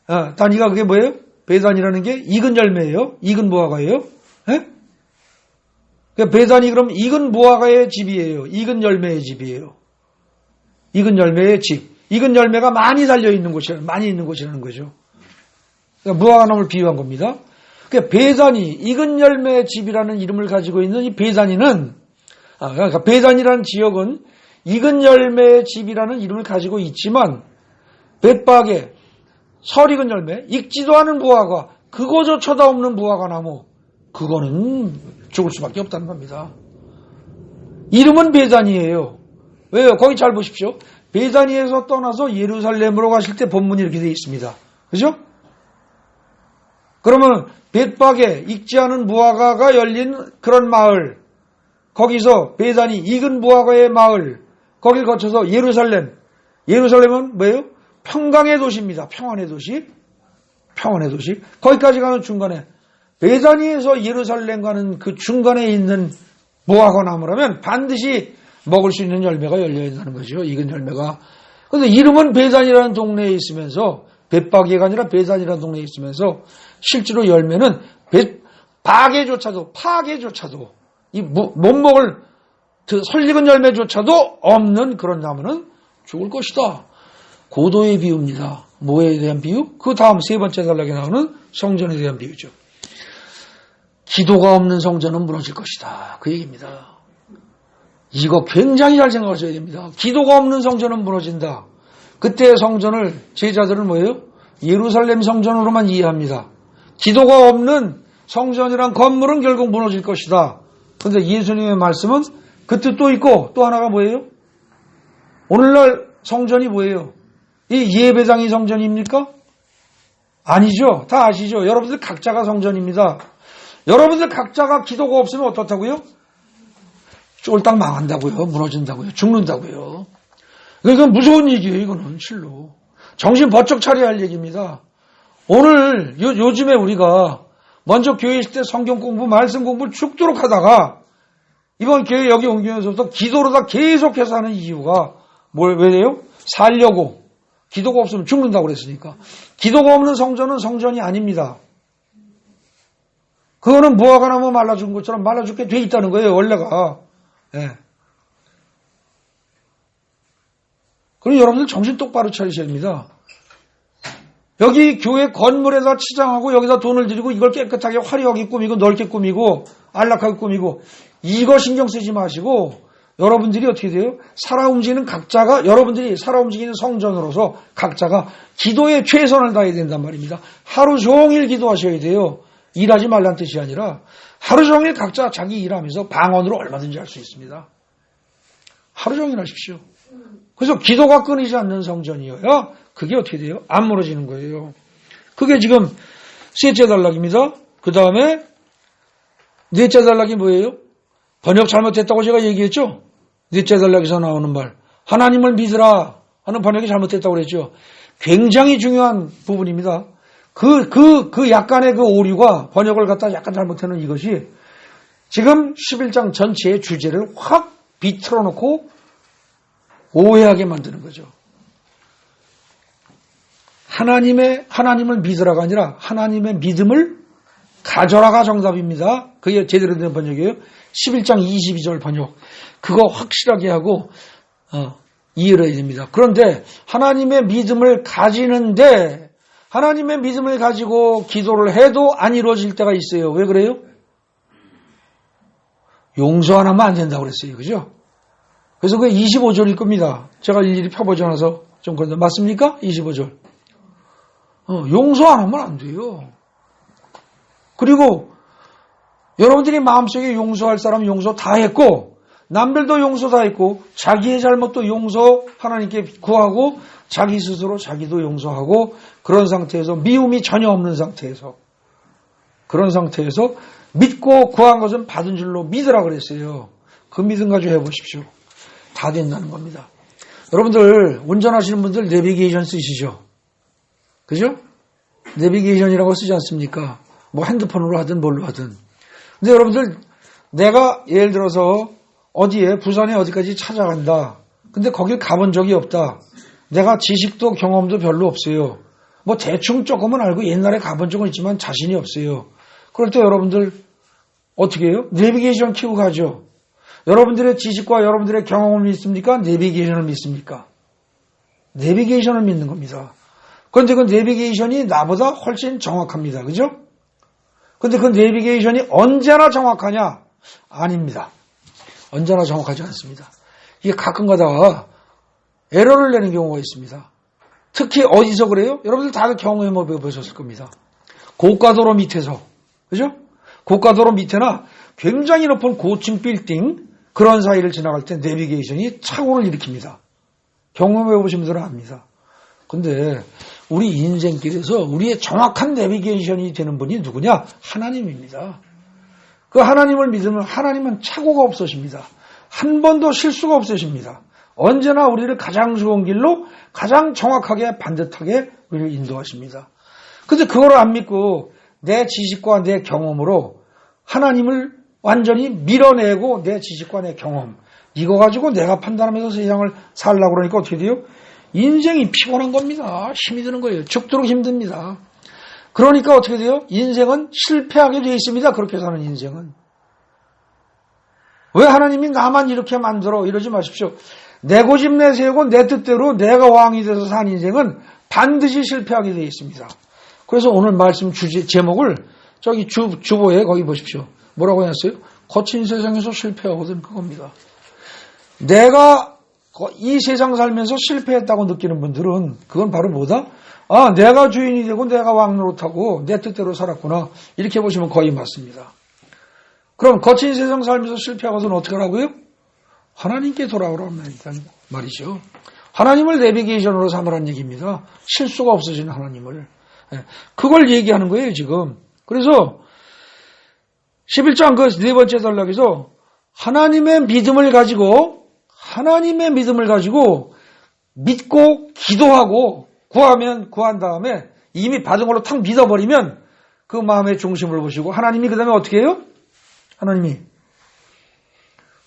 그게 뭐예요? 베다니라는 게 익은 열매예요. 익은 무화과예요. 예? 베다니 그럼 익은 무화과의 집이에요. 익은 열매의 집이에요. 익은 열매의 집. 익은 열매가 많이 달려있는 곳이라는, 많이 있는 곳이라는 거죠. 그러니까 무화과나무를 비유한 겁니다. 그러니까 베다니, 익은 열매의 집이라는 이름을 가지고 있는 이 베다니는, 그러니까 베다니라는 지역은 익은 열매의 집이라는 이름을 가지고 있지만, 벳박에 설익은 열매, 익지도 않은 무화과, 그거조차도 없는 무화과나무, 그거는 죽을 수밖에 없다는 겁니다. 이름은 베다니예요. 왜요? 거기 잘 보십시오. 베다니에서 떠나서 예루살렘으로 가실 때 본문이 이렇게 되어 있습니다. 그죠? 그러면 벳박에 익지 않은 무화과가 열린 그런 마을, 거기서 베다니 익은 무화과의 마을, 거길 거쳐서 예루살렘은 뭐예요? 평강의 도시입니다. 평안의 도시. 평안의 도시. 거기까지 가는 중간에 베다니에서 예루살렘 가는 그 중간에 있는 무화과 나무라면 반드시 먹을 수 있는 열매가 열려야 된다는 거죠. 익은 열매가. 그런데 이름은 베단이라는 동네에 있으면서, 벳박이가 아니라 베단이라는 동네에 있으면서 실제로 열매는 파게조차도 이 못 먹을 설익은 열매조차도 없는 그런 나무는 죽을 것이다. 고도의 비유입니다. 뭐에 대한 비유? 그 다음 세 번째 단락에 나오는 성전에 대한 비유죠. 기도가 없는 성전은 무너질 것이다. 그 얘기입니다. 이거 굉장히 잘 생각하셔야 됩니다. 기도가 없는 성전은 무너진다. 그때의 성전을 제자들은 뭐예요? 예루살렘 성전으로만 이해합니다. 기도가 없는 성전이란 건물은 결국 무너질 것이다. 그런데 예수님의 말씀은 그 뜻도 있고 또 하나가 뭐예요? 오늘날 성전이 뭐예요? 이 예배당이 성전입니까? 아니죠. 다 아시죠? 여러분들 각자가 성전입니다. 여러분들 각자가 기도가 없으면 어떻다고요? 쫄딱 망한다고요. 무너진다고요. 죽는다고요. 이건 무서운 얘기예요. 이거는 실로. 정신 번쩍 차려야 할 얘기입니다. 오늘 요즘에 우리가 먼저 교회 있을 때 성경 공부, 말씀 공부를 죽도록 하다가 이번 교회 여기 옮기면서부터 기도로 다 계속해서 하는 이유가 왜요? 살려고. 기도가 없으면 죽는다고 그랬으니까. 기도가 없는 성전은 성전이 아닙니다. 그거는 무화과 나무 말라 죽은 것처럼 말라 죽게 돼 있다는 거예요. 원래가. 예. 그럼 여러분들 정신 똑바로 차리셔야 됩니다. 여기 교회 건물에다 치장하고 여기다 돈을 들이고 이걸 깨끗하게 화려하게 꾸미고 넓게 꾸미고 안락하게 꾸미고 이거 신경 쓰지 마시고 여러분들이 어떻게 돼요? 여러분들이 살아 움직이는 성전으로서 각자가 기도에 최선을 다해야 된단 말입니다. 하루 종일 기도하셔야 돼요. 일하지 말란 뜻이 아니라 하루 종일 각자 자기 일하면서 방언으로 얼마든지 할 수 있습니다. 하루 종일 하십시오. 그래서 기도가 끊이지 않는 성전이어야 그게 어떻게 돼요? 안 무너지는 거예요. 그게 지금 셋째 단락입니다. 그 다음에 넷째 단락이 뭐예요? 번역 잘못했다고 제가 얘기했죠? 넷째 단락에서 나오는 말. 하나님을 믿으라 하는 번역이 잘못했다고 그랬죠? 굉장히 중요한 부분입니다. 그 약간의 그 오류가 번역을 갖다 약간 잘못하는 이것이 지금 11장 전체의 주제를 확 비틀어 놓고 오해하게 만드는 거죠. 하나님을 믿으라가 아니라 하나님의 믿음을 가져라가 정답입니다. 그게 제대로 된 번역이에요. 11장 22절 번역. 그거 확실하게 하고 이해를 해야 됩니다. 그런데 하나님의 믿음을 가지는데 하나님의 믿음을 가지고 기도를 해도 안 이루어질 때가 있어요. 왜 그래요? 용서 안 하면 안 된다고 그랬어요. 그죠? 그래서 그게 25절일 겁니다. 제가 일일이 펴보지 않아서 좀 그런데 맞습니까? 25절. 용서 안 하면 안 돼요. 그리고 여러분들이 마음속에 용서할 사람 용서 다 했고 남들도 용서 다 했고 자기의 잘못도 용서 하나님께 구하고 자기 스스로 자기도 용서하고 그런 상태에서 미움이 전혀 없는 상태에서 그런 상태에서 믿고 구한 것은 받은 줄로 믿으라 그랬어요. 그 믿음 가지고 해보십시오. 다 된다는 겁니다. 여러분들 운전하시는 분들 내비게이션 쓰시죠? 그죠? 내비게이션이라고 쓰지 않습니까? 뭐 핸드폰으로 하든 뭘로 하든. 근데 여러분들 내가 예를 들어서 어디에 부산에 어디까지 찾아간다. 근데 거길 가본 적이 없다. 내가 지식도 경험도 별로 없어요. 뭐 대충 조금은 알고 옛날에 가본 적은 있지만 자신이 없어요. 그럴 때 여러분들 어떻게 해요? 내비게이션 켜고 가죠. 여러분들의 지식과 여러분들의 경험을 믿습니까? 내비게이션을 믿습니까? 내비게이션을 믿는 겁니다. 그런데 그 내비게이션이 나보다 훨씬 정확합니다. 그죠? 근데 그 내비게이션이 언제나 정확하냐? 아닙니다. 언제나 정확하지 않습니다. 이게 가끔 가다가 에러를 내는 경우가 있습니다. 특히 어디서 그래요? 여러분들 다들 경험해 보셨을 겁니다. 고가도로 밑에서. 그죠? 고가도로 밑에나 굉장히 높은 고층 빌딩 그런 사이를 지나갈 때 내비게이션이 착오를 일으킵니다. 경험해 보신 분들은 압니다. 근데 우리 인생길에서 우리의 정확한 내비게이션이 되는 분이 누구냐? 하나님입니다. 그 하나님을 믿으면 하나님은 착오가 없으십니다. 한 번도 실수가 없으십니다. 언제나 우리를 가장 좋은 길로 가장 정확하게 반듯하게 우리를 인도하십니다. 근데 그걸 안 믿고 내 지식과 내 경험으로 하나님을 완전히 밀어내고 내 지식과 내 경험 이거 가지고 내가 판단하면서 세상을 살려고 그러니까 어떻게 돼요? 인생이 피곤한 겁니다. 힘이 드는 거예요. 죽도록 힘듭니다. 그러니까 어떻게 돼요? 인생은 실패하게 되어 있습니다. 그렇게 사는 인생은. 왜 하나님이 나만 이렇게 만들어? 이러지 마십시오. 내 고집 내세우고 내 뜻대로 내가 왕이 돼서 산 인생은 반드시 실패하게 되어 있습니다. 그래서 오늘 말씀 제목을 저기 주보에 거기 보십시오. 뭐라고 했어요? 거친 세상에서 실패하거든 그겁니다. 내가 이 세상 살면서 실패했다고 느끼는 분들은 그건 바로 뭐다? 아, 내가 주인이 되고 내가 왕 노릇하고 내 뜻대로 살았구나. 이렇게 보시면 거의 맞습니다. 그럼 거친 세상 살면서 실패하고서는 어떻게 하라고요? 하나님께 돌아오라는 말이죠. 하나님을 내비게이션으로 삼으라는 얘기입니다. 실수가 없으신 하나님을. 그걸 얘기하는 거예요, 지금. 그래서 11장 그 네 번째 단락에서 하나님의 믿음을 가지고 믿고 기도하고 구하면 구한 다음에 이미 받은 걸로 탁 믿어버리면 그 마음의 중심을 보시고 하나님이 그 다음에 어떻게 해요? 하나님이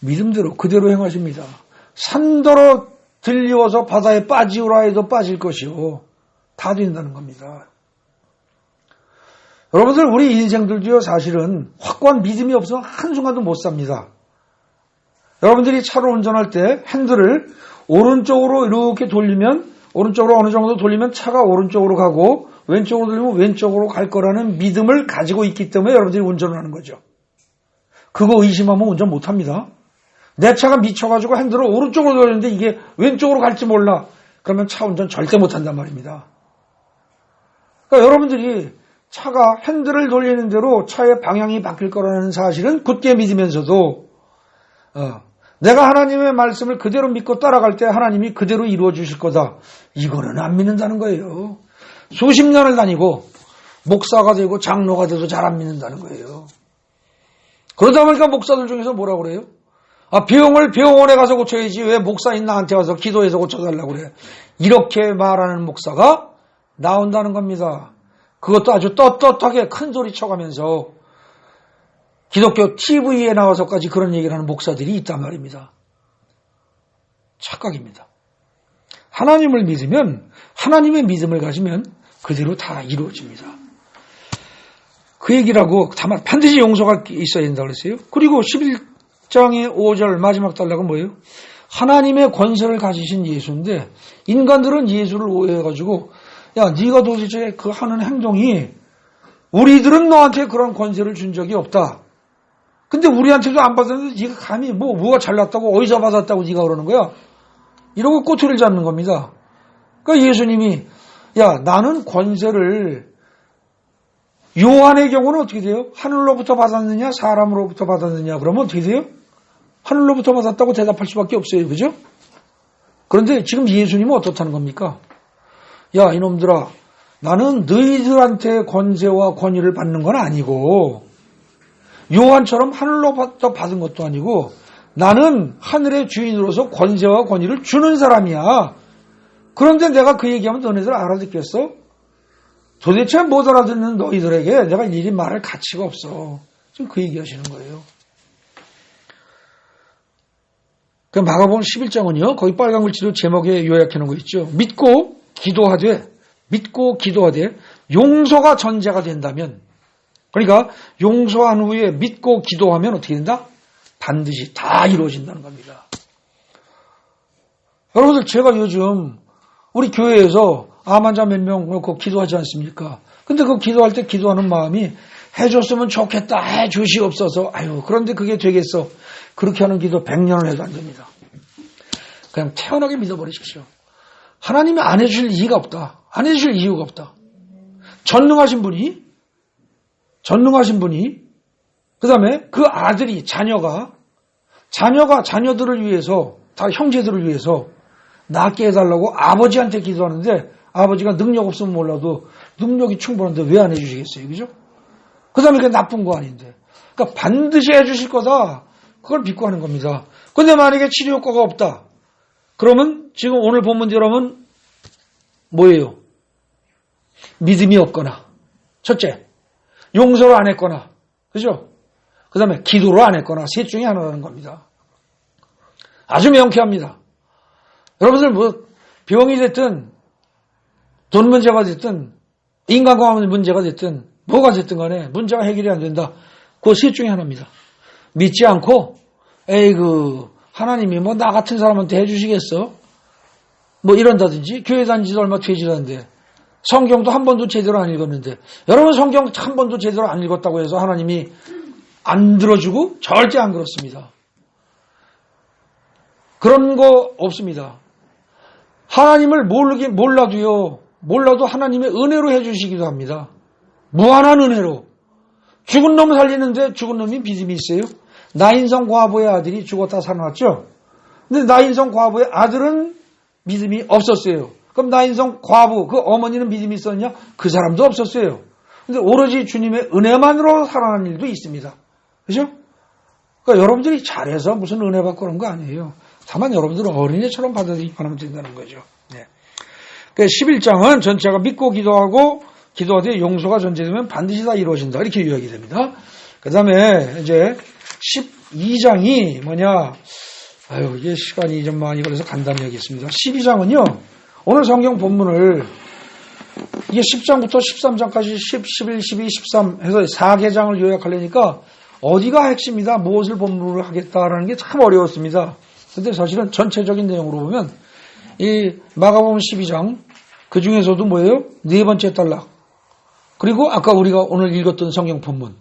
믿음대로 그대로 행하십니다. 산더러 들리워서 바다에 빠지우라 해도 빠질 것이요. 다 된다는 겁니다. 여러분들 우리 인생들도요 사실은 확고한 믿음이 없으면 한순간도 못 삽니다. 여러분들이 차를 운전할 때 핸들을 오른쪽으로 이렇게 돌리면 오른쪽으로 어느 정도 돌리면 차가 오른쪽으로 가고 왼쪽으로 돌리면 왼쪽으로 갈 거라는 믿음을 가지고 있기 때문에 여러분들이 운전을 하는 거죠. 그거 의심하면 운전 못합니다. 내 차가 미쳐가지고 핸들을 오른쪽으로 돌리는데 이게 왼쪽으로 갈지 몰라. 그러면 차 운전 절대 못한단 말입니다. 그러니까 여러분들이 차가 핸들을 돌리는 대로 차의 방향이 바뀔 거라는 사실은 굳게 믿으면서도 내가 하나님의 말씀을 그대로 믿고 따라갈 때 하나님이 그대로 이루어 주실 거다. 이거는 안 믿는다는 거예요. 수십 년을 다니고 목사가 되고 장로가 돼도 잘 안 믿는다는 거예요. 그러다 보니까 목사들 중에서 뭐라고 그래요? 병을 병원에 가서 고쳐야지 왜 목사인 나한테 와서 기도해서 고쳐달라고 그래. 이렇게 말하는 목사가 나온다는 겁니다. 그것도 아주 떳떳하게 큰 소리 쳐가면서 기독교 TV에 나와서까지 그런 얘기를 하는 목사들이 있단 말입니다. 착각입니다. 하나님을 믿으면 하나님의 믿음을 가지면 그대로 다 이루어집니다. 그 얘기라고 다만 반드시 용서가 있어야 된다고 그랬어요. 그리고 11장의 5절 마지막 단락은 뭐예요? 하나님의 권세를 가지신 예수인데 인간들은 예수를 오해해가지고 야, 네가 도대체 그 하는 행동이 우리들은 너한테 그런 권세를 준 적이 없다. 근데 우리한테도 안 받았는데 네가 감히 뭐가 잘났다고 어디서 받았다고 네가 그러는 거야? 이러고 꼬투리를 잡는 겁니다. 그러니까 예수님이 야, 나는 권세를 요한의 경우는 어떻게 돼요? 하늘로부터 받았느냐 사람으로부터 받았느냐 그러면 어떻게 돼요? 하늘로부터 받았다고 대답할 수밖에 없어요. 그죠? 그런데 지금 예수님은 어떻다는 겁니까? 야, 이놈들아, 나는 너희들한테 권세와 권위를 받는 건 아니고 요한처럼 하늘로부터 받은 것도 아니고 나는 하늘의 주인으로서 권세와 권위를 주는 사람이야. 그런데 내가 그 얘기하면 너네들 알아듣겠어? 도대체 못 알아듣는 너희들에게 내가 이리 말할 가치가 없어. 지금 그 얘기하시는 거예요. 그 마가복음 11장은요. 거기 빨간 글씨로 제목에 요약해 놓은 거 있죠. 믿고 기도하되 용서가 전제가 된다면, 그러니까 용서한 후에 믿고 기도하면 어떻게 된다? 반드시 다 이루어진다는 겁니다. 여러분들, 제가 요즘 우리 교회에서 암환자 몇 명 놓고 기도하지 않습니까? 근데 그 기도할 때 기도하는 마음이 해줬으면 좋겠다, 해주시옵소서. 아유, 그런데 그게 되겠어? 그렇게 하는 기도 100년을 해도 안 됩니다. 그냥 태연하게 믿어버리십시오. 하나님이 안 해주실 이유가 없다. 안 해주실 이유가 없다. 전능하신 분이, 그 다음에 그 아들이, 자녀들을 위해서, 다 형제들을 위해서 낫게 해달라고 아버지한테 기도하는데 아버지가 능력 없으면 몰라도 능력이 충분한데 왜 안 해주시겠어요? 그죠? 그 다음에 그게 나쁜 거 아닌데. 그러니까 반드시 해주실 거다. 그걸 믿고 하는 겁니다. 근데 만약에 치료 효과가 없다. 그러면 지금 오늘 본문처럼은 뭐예요? 믿음이 없거나, 첫째, 용서를 안 했거나, 그죠? 그 다음에 기도를 안 했거나, 셋 중에 하나라는 겁니다. 아주 명쾌합니다. 여러분들 병이 됐든, 돈 문제가 됐든, 인간관계 문제가 됐든, 뭐가 됐든 간에 문제가 해결이 안 된다. 그 셋 중에 하나입니다. 믿지 않고, 하나님이 나 같은 사람한테 해주시겠어? 이런다든지, 교회 다닌 지도 얼마 되지 않는데, 성경도 한 번도 제대로 안 읽었는데, 여러분 성경 한 번도 제대로 안 읽었다고 해서 하나님이 안 들어주고? 절대 안 그렇습니다. 그런 거 없습니다. 하나님을 몰라도 하나님의 은혜로 해주시기도 합니다. 무한한 은혜로. 죽은 놈 살리는데 죽은 놈이 믿음이 있어요? 나인성 과부의 아들이 죽었다 살아났죠? 근데 나인성 과부의 아들은 믿음이 없었어요. 그럼 나인성 과부, 그 어머니는 믿음이 있었냐? 그 사람도 없었어요. 근데 오로지 주님의 은혜만으로 살아난 일도 있습니다. 그죠? 그러니까 여러분들이 잘해서 무슨 은혜 받고 그런 거 아니에요. 다만 여러분들은 어린애처럼 받아들이기만 하면 된다는 거죠. 네. 그러니까 11장은 전체가 믿고 기도하되 용서가 전제되면 반드시 다 이루어진다. 이렇게 요약이 됩니다. 그 다음에 이제 12장이 뭐냐. 이게 시간이 좀 많이 걸려서 간단히 하겠습니다. 12장은요. 오늘 성경 본문을 이게 10장부터 13장까지 10, 11, 12, 13 해서 4개장을 요약하려니까 어디가 핵심이다, 무엇을 본문으로 하겠다라는 게 참 어려웠습니다. 근데 사실은 전체적인 내용으로 보면 이 마가복음 12장 그 중에서도 뭐예요? 네 번째 단락. 그리고 아까 우리가 오늘 읽었던 성경 본문.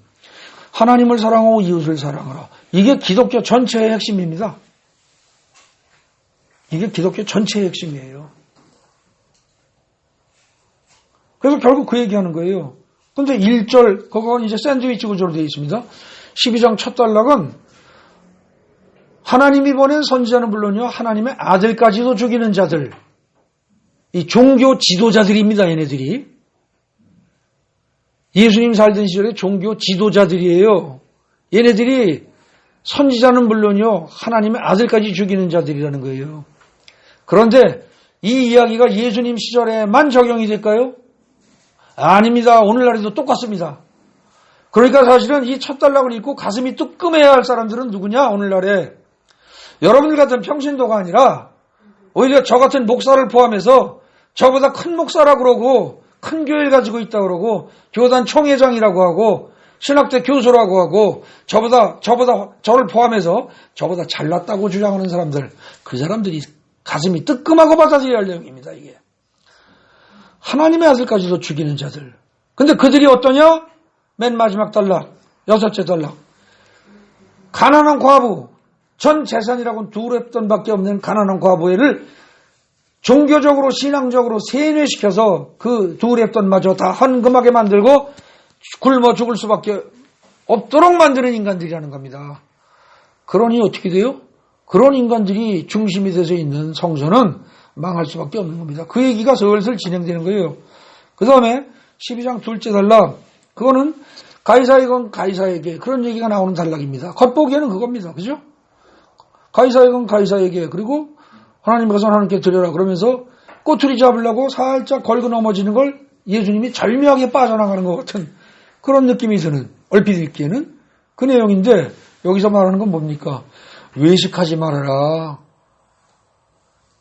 하나님을 사랑하고 이웃을 사랑하라. 이게 기독교 전체의 핵심입니다. 이게 기독교 전체의 핵심이에요. 그래서 결국 그 얘기하는 거예요. 근데 1절, 그건 이제 샌드위치 구조로 되어 있습니다. 12장 첫 단락은 하나님이 보낸 선지자는 물론요, 하나님의 아들까지도 죽이는 자들, 이 종교 지도자들입니다, 얘네들이. 예수님 살던 시절에 종교 지도자들이에요. 얘네들이 선지자는 물론요, 하나님의 아들까지 죽이는 자들이라는 거예요. 그런데 이 이야기가 예수님 시절에만 적용이 될까요? 아닙니다. 오늘날에도 똑같습니다. 그러니까 사실은 이 첫 단락을 읽고 가슴이 뜨끔해야 할 사람들은 누구냐? 오늘날에 여러분들 같은 평신도가 아니라 오히려 저 같은 목사를 포함해서 저보다 큰 목사라고 그러고 큰 교회를 가지고 있다고 그러고 교단 총회장이라고 하고 신학대 교수라고 하고 저를 포함해서 저보다 잘났다고 주장하는 사람들, 그 사람들이 가슴이 뜨끔하고 받아들여야 할 내용입니다. 이게 하나님의 아들까지도 죽이는 자들. 근데 그들이 어떠냐? 맨 마지막 단락, 6째 단락. 가난한 과부, 전 재산이라고는 2랩돈밖에 없는 가난한 과부애를 종교적으로 신앙적으로 세뇌시켜서 그 2랩돈마저 다 헌금하게 만들고 굶어 죽을 수밖에 없도록 만드는 인간들이라는 겁니다. 그러니 어떻게 돼요? 그런 인간들이 중심이 돼서 있는 성서는 망할 수밖에 없는 겁니다. 그 얘기가 슬슬 진행되는 거예요. 그 다음에 12장 2째 단락, 그거는 가이사에건 가이사에게 그런 얘기가 나오는 단락입니다. 겉보기에는 그겁니다. 그죠? 가이사에건 가이사에게, 그리고 하나님 것은 하나님께 드려라 그러면서 꼬투리 잡으려고 살짝 걸고 넘어지는 걸 예수님이 절묘하게 빠져나가는 것 같은 그런 느낌이 드는, 얼핏 읽기에는 그 내용인데, 여기서 말하는 건 뭡니까? 외식하지 말아라.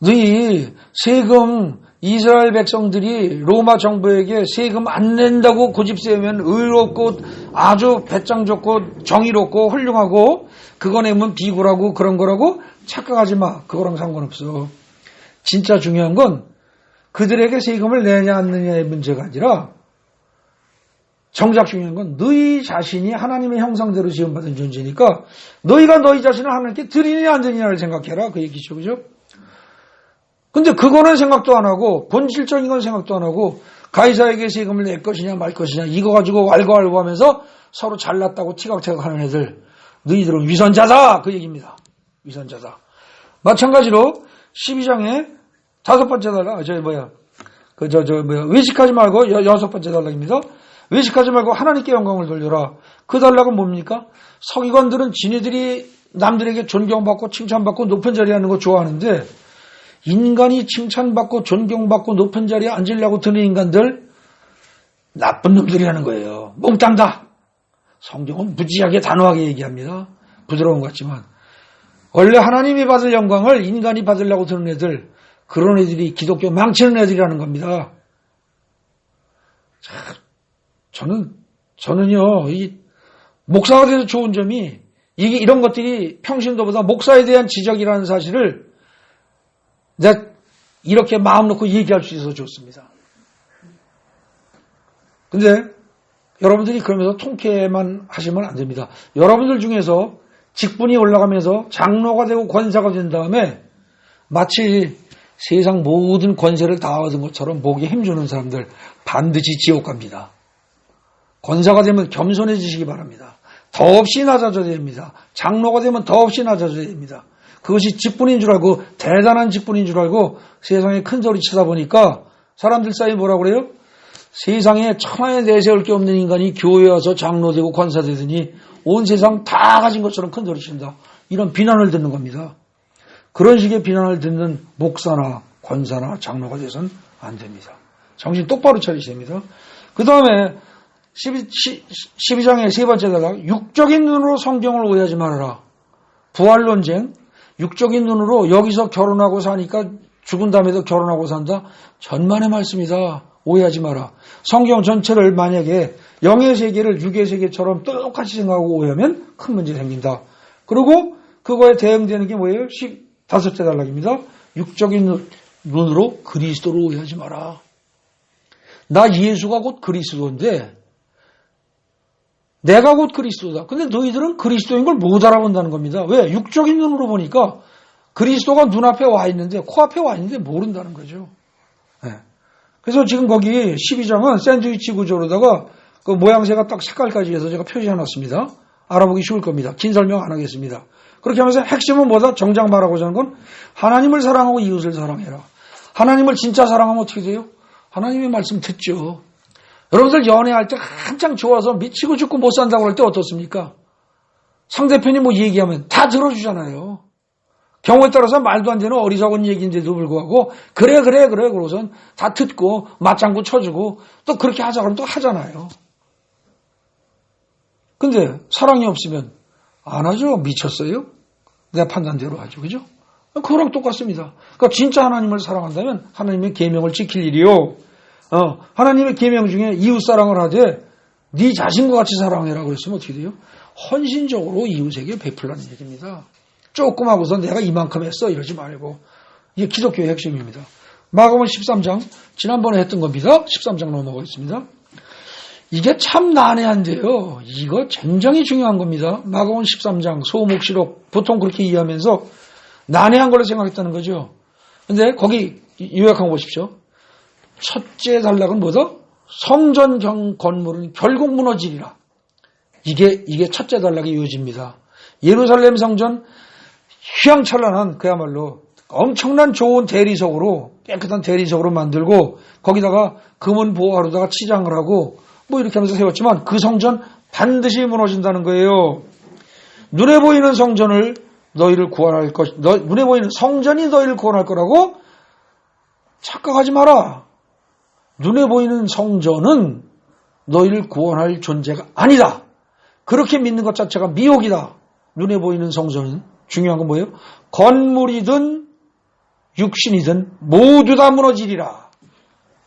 너희 세금, 이스라엘 백성들이 로마 정부에게 세금 안 낸다고 고집 세우면 의롭고 아주 배짱 좋고 정의롭고 훌륭하고 그거 내면 비굴하고 그런 거라고 착각하지 마. 그거랑 상관없어. 진짜 중요한 건 그들에게 세금을 내냐 안 내냐의 문제가 아니라 정작 중요한 건 너희 자신이 하나님의 형상대로 지음받은 존재니까 너희가 너희 자신을 하나님께 드리느냐 안 드리느냐를 생각해라. 그 얘기죠. 그죠? 근데 그거는 생각도 안 하고 본질적인 건 생각도 안 하고 가이사에게 세금을 낼 것이냐 말 것이냐 이거 가지고 왈가왈부하면서 서로 잘났다고 티격태격 하는 애들, 너희들은 위선자다 그 얘기입니다. 위선자다. 마찬가지로 12장에 5번째 단락, 외식하지 말고 6번째 단락입니다. 외식하지 말고 하나님께 영광을 돌려라. 그 단락은 뭡니까? 서기관들은 지네들이 남들에게 존경받고 칭찬받고 높은 자리에 앉는 거 좋아하는데 인간이 칭찬받고 존경받고 높은 자리에 앉으려고 드는 인간들 나쁜 놈들이라는 거예요. 몽땅다. 성경은 무지하게 단호하게 얘기합니다. 부드러운 것 같지만 원래 하나님이 받을 영광을 인간이 받으려고 드는 애들, 그런 애들이 기독교 망치는 애들이라는 겁니다. 자, 저는요, 이 목사가 돼서 좋은 점이 이런 것들이 평신도보다 목사에 대한 지적이라는 사실을 내가 이렇게 마음 놓고 얘기할 수 있어서 좋습니다. 근데 여러분들이 그러면서 통쾌만 하시면 안 됩니다. 여러분들 중에서 직분이 올라가면서 장로가 되고 권사가 된 다음에 마치 세상 모든 권세를 다 얻은 것처럼 목에 힘주는 사람들 반드시 지옥 갑니다. 권사가 되면 겸손해지시기 바랍니다. 더없이 낮아져야 됩니다. 장로가 되면 더없이 낮아져야 됩니다. 그것이 직분인 줄 알고 대단한 직분인 줄 알고 세상에 큰 소리 치다 보니까 사람들 사이에 뭐라고 그래요? 세상에 천하에 내세울 게 없는 인간이 교회에 와서 장로되고 권사되더니 온 세상 다 가진 것처럼 큰 소리 친다. 이런 비난을 듣는 겁니다. 그런 식의 비난을 듣는 목사나 권사나 장로가 돼서는 안 됩니다. 정신 똑바로 차리셔야 됩니다. 그 다음에 12장의 3번째 단락, 육적인 눈으로 성경을 오해하지 말아라. 부활론쟁, 육적인 눈으로 여기서 결혼하고 사니까 죽은 다음에도 결혼하고 산다. 전만의 말씀이다. 오해하지 마라. 성경 전체를 만약에 영의 세계를 육의 세계처럼 똑같이 생각하고 오해하면 큰 문제 생긴다. 그리고 그거에 대응되는 게 뭐예요? 15째 단락입니다. 육적인 눈으로 그리스도를 오해하지 마라. 나 예수가 곧 그리스도인데 내가 곧 그리스도다. 근데 너희들은 그리스도인 걸 못 알아본다는 겁니다. 왜? 육적인 눈으로 보니까 그리스도가 눈앞에 와 있는데 코앞에 와 있는데 모른다는 거죠. 네. 그래서 지금 거기 12장은 샌드위치 구조로다가 그 모양새가 딱 색깔까지 해서 제가 표시해놨습니다. 알아보기 쉬울 겁니다. 긴 설명 안 하겠습니다. 그렇게 하면서 핵심은 뭐다? 정작 말하고자 하는 건 하나님을 사랑하고 이웃을 사랑해라. 하나님을 진짜 사랑하면 어떻게 돼요? 하나님의 말씀 듣죠. 여러분들 연애할 때 한창 좋아서 미치고 죽고 못 산다고 할 때 어떻습니까? 상대편이 뭐 얘기하면 다 들어주잖아요. 경우에 따라서 말도 안 되는 어리석은 얘기인데도 불구하고 그래 그러고선 다 듣고 맞장구 쳐주고 또 그렇게 하자 그러면 또 하잖아요. 근데 사랑이 없으면 안 하죠. 미쳤어요? 내 판단대로 하죠. 그죠? 그거랑 똑같습니다. 그러니까 진짜 하나님을 사랑한다면 하나님의 계명을 지킬 일이요. 하나님의 계명 중에 이웃 사랑을 하되 네 자신과 같이 사랑해라 그랬으면 어떻게 돼요? 헌신적으로 이웃에게 베풀라는 얘기입니다. 조금 하고서 내가 이만큼 했어 이러지 말고 이게 기독교의 핵심입니다. 마가복음 13장, 지난번에 했던 겁니다. 13장 넘어가겠습니다. 이게 참 난해한데요. 이거 굉장히 중요한 겁니다. 마가복음 13장, 소목시록, 보통 그렇게 이해하면서 난해한 걸로 생각했다는 거죠. 근데 거기 요약한 거 보십시오. 첫째 단락은 뭐다? 성전 건물은 결국 무너지리라. 이게 첫째 단락의 요지입니다. 예루살렘 성전 휘황찬란한 그야말로 엄청난 좋은 대리석으로 깨끗한 대리석으로 만들고 거기다가 금은 보화로다가 치장을 하고 뭐 이렇게 하면서 세웠지만 그 성전 반드시 무너진다는 거예요. 눈에 보이는 성전을 너희를 구원할 것, 눈에 보이는 성전이 너희를 구원할 거라고 착각하지 마라. 눈에 보이는 성전은 너희를 구원할 존재가 아니다. 그렇게 믿는 것 자체가 미혹이다. 눈에 보이는 성전은 중요한 건 뭐예요? 건물이든 육신이든 모두 다 무너지리라.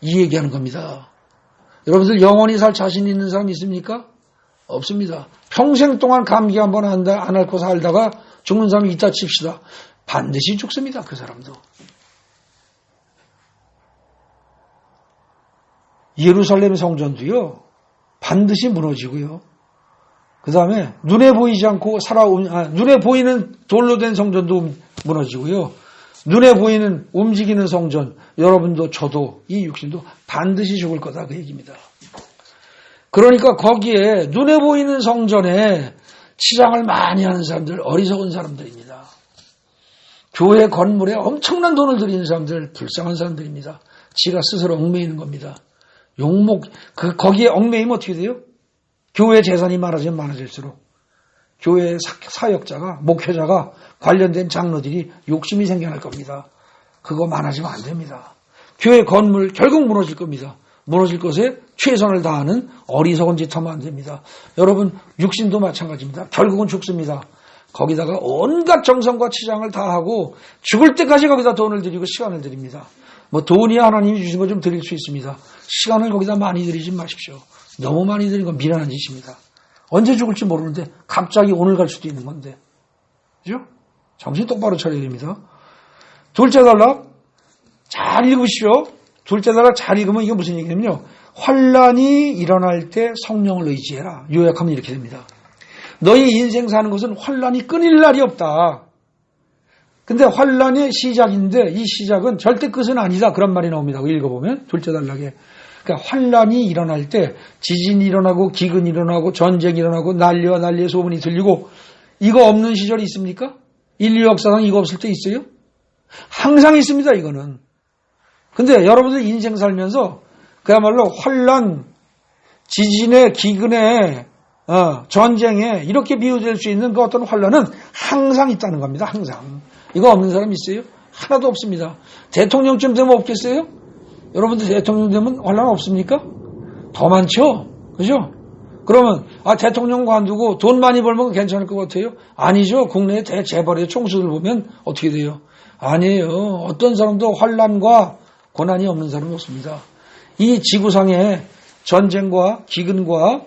이 얘기하는 겁니다. 여러분들 영원히 살 자신 있는 사람 있습니까? 없습니다. 평생 동안 감기 한번 안 앓고 살다가 죽는 사람이 있다 칩시다. 반드시 죽습니다. 그 사람도. 예루살렘 성전도요. 반드시 무너지고요. 그 다음에 눈에 보이지 않고 눈에 보이는 돌로 된 성전도 무너지고요. 눈에 보이는 움직이는 성전, 여러분도 저도 이 육신도 반드시 죽을 거다 그 얘기입니다. 그러니까 거기에 눈에 보이는 성전에 치장을 많이 하는 사람들, 어리석은 사람들입니다. 교회 건물에 엄청난 돈을 들이는 사람들, 불쌍한 사람들입니다. 지가 스스로 얽매이는 겁니다. 거기에 얽매이면 어떻게 돼요? 교회 재산이 많아지면 많아질수록 교회 사역자가, 목회자가, 관련된 장로들이 욕심이 생겨날 겁니다. 그거 많아지면 안 됩니다. 교회 건물 결국 무너질 겁니다. 무너질 것에 최선을 다하는 어리석은 짓 하면 안 됩니다. 여러분, 육신도 마찬가지입니다. 결국은 죽습니다. 거기다가 온갖 정성과 치장을 다하고 죽을 때까지 거기다 돈을 들이고 시간을 드립니다. 뭐 돈이 하나님이 주신 거 좀 드릴 수 있습니다. 시간을 거기다 많이 들이지 마십시오. 너무 많이 들인 건 미련한 짓입니다. 언제 죽을지 모르는데 갑자기 오늘 갈 수도 있는 건데. 그죠? 정신 똑바로 차려야 됩니다. 둘째 단락 잘 읽으십시오. 둘째 단락 잘 읽으면 이게 무슨 얘기냐면요. 환난이 일어날 때 성령을 의지해라. 요약하면 이렇게 됩니다. 너희 인생 사는 것은 환난이 끊일 날이 없다. 근데 환난의 시작인데 이 시작은 절대 끝은 아니다. 그런 말이 나옵니다. 읽어보면 둘째 단락에. 그러니까 환난이 일어날 때 지진이 일어나고 기근이 일어나고 전쟁이 일어나고 난리와 난리의 소문이 들리고 이거 없는 시절이 있습니까? 인류 역사상 이거 없을 때 있어요? 항상 있습니다. 이거는. 근데 여러분들 인생 살면서 그야말로 환난, 지진에 기근에 전쟁에 이렇게 비유될 수 있는 그 어떤 환난은 항상 있다는 겁니다. 항상. 이거 없는 사람 있어요? 하나도 없습니다. 대통령쯤 되면 없겠어요? 여러분들 대통령 되면 환난 없습니까? 더 많죠? 그죠? 그러면 대통령 관두고 돈 많이 벌면 괜찮을 것 같아요? 아니죠. 국내의 대재벌의 총수들 보면 어떻게 돼요? 아니에요. 어떤 사람도 환난과 고난이 없는 사람은 없습니다. 이 지구상에 전쟁과 기근과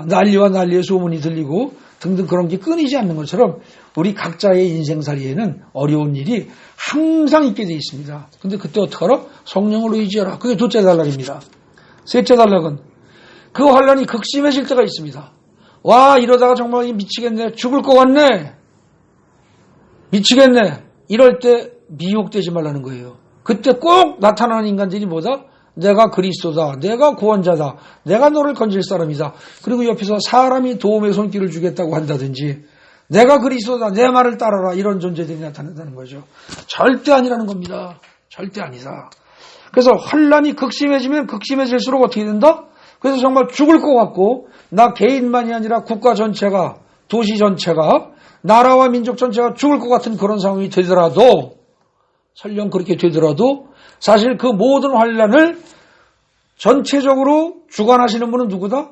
난리와 난리의 소문이 들리고 등등 그런 게 끊이지 않는 것처럼 우리 각자의 인생살이에는 어려운 일이 항상 있게 되어 있습니다. 근데 그때 어떡하라? 성령을 의지하라. 그게 둘째 단락입니다. 셋째 단락은 그 환난이 극심해질 때가 있습니다. 와, 이러다가 정말 미치겠네. 죽을 것 같네. 미치겠네. 이럴 때 미혹되지 말라는 거예요. 그때 꼭 나타나는 인간들이 뭐다? 내가 그리스도다. 내가 구원자다. 내가 너를 건질 사람이다. 그리고 옆에서 사람이 도움의 손길을 주겠다고 한다든지 내가 그리스도다. 내 말을 따라라. 이런 존재들이 나타난다는 거죠. 절대 아니라는 겁니다. 절대 아니다. 그래서 환난이 극심해지면 극심해질수록 어떻게 된다? 그래서 정말 죽을 것 같고 나 개인만이 아니라 국가 전체가 도시 전체가 나라와 민족 전체가 죽을 것 같은 그런 상황이 되더라도 설령 그렇게 되더라도 사실 그 모든 환난을 전체적으로 주관하시는 분은 누구다?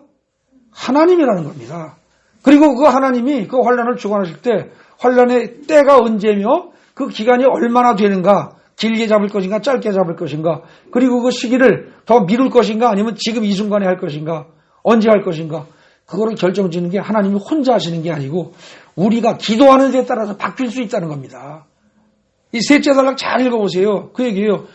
하나님이라는 겁니다. 그리고 그 하나님이 그 환난을 주관하실 때 환난의 때가 언제며 그 기간이 얼마나 되는가, 길게 잡을 것인가 짧게 잡을 것인가, 그리고 그 시기를 더 미룰 것인가 아니면 지금 이 순간에 할 것인가, 언제 할 것인가, 그거를 결정짓는 게 하나님이 혼자 하시는 게 아니고 우리가 기도하는 데 따라서 바뀔 수 있다는 겁니다. 이 셋째 단락 잘 읽어보세요. 그 얘기예요.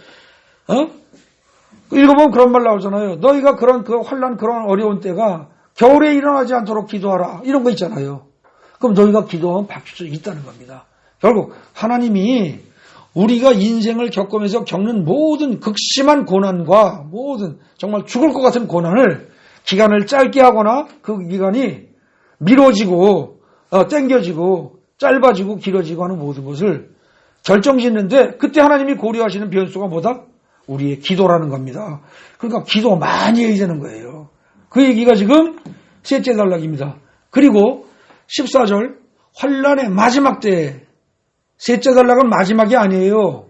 읽어보면 그런 말 나오잖아요. 너희가 그런 그 환난 그런 어려운 때가 겨울에 일어나지 않도록 기도하라. 이런 거 있잖아요. 그럼 너희가 기도하면 바뀔 수 있다는 겁니다. 결국 하나님이 우리가 인생을 겪으면서 겪는 모든 극심한 고난과 모든 정말 죽을 것 같은 고난을 기간을 짧게 하거나 그 기간이 미뤄지고 땡겨지고 짧아지고 길어지고 하는 모든 것을 결정짓는데 그때 하나님이 고려하시는 변수가 뭐다? 우리의 기도라는 겁니다. 그러니까 기도 많이 해야 되는 거예요. 그 얘기가 지금 셋째 단락입니다. 그리고 14절 환난의 마지막 때 셋째 단락은 마지막이 아니에요.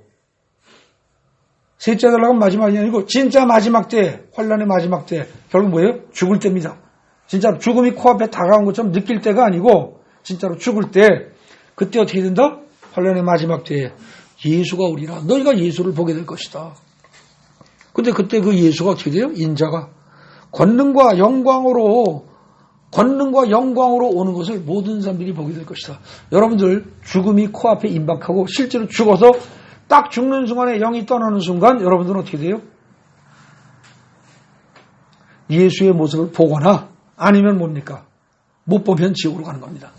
셋째 단락은 마지막이 아니고 진짜 마지막 때 환난의 마지막 때 결국 뭐예요? 죽을 때입니다. 진짜 죽음이 코앞에 다가온 것처럼 느낄 때가 아니고 진짜로 죽을 때 그때 어떻게 된다? 환난의 마지막 때에 예수가 오리라. 너희가 예수를 보게 될 것이다. 근데 그때 그 예수가 어떻게 돼요? 인자가 권능과 영광으로 오는 것을 모든 사람들이 보게 될 것이다. 여러분들 죽음이 코앞에 임박하고 실제로 죽어서 딱 죽는 순간에 영이 떠나는 순간 여러분들은 어떻게 돼요? 예수의 모습을 보거나 아니면 뭡니까? 못 보면 지옥으로 가는 겁니다.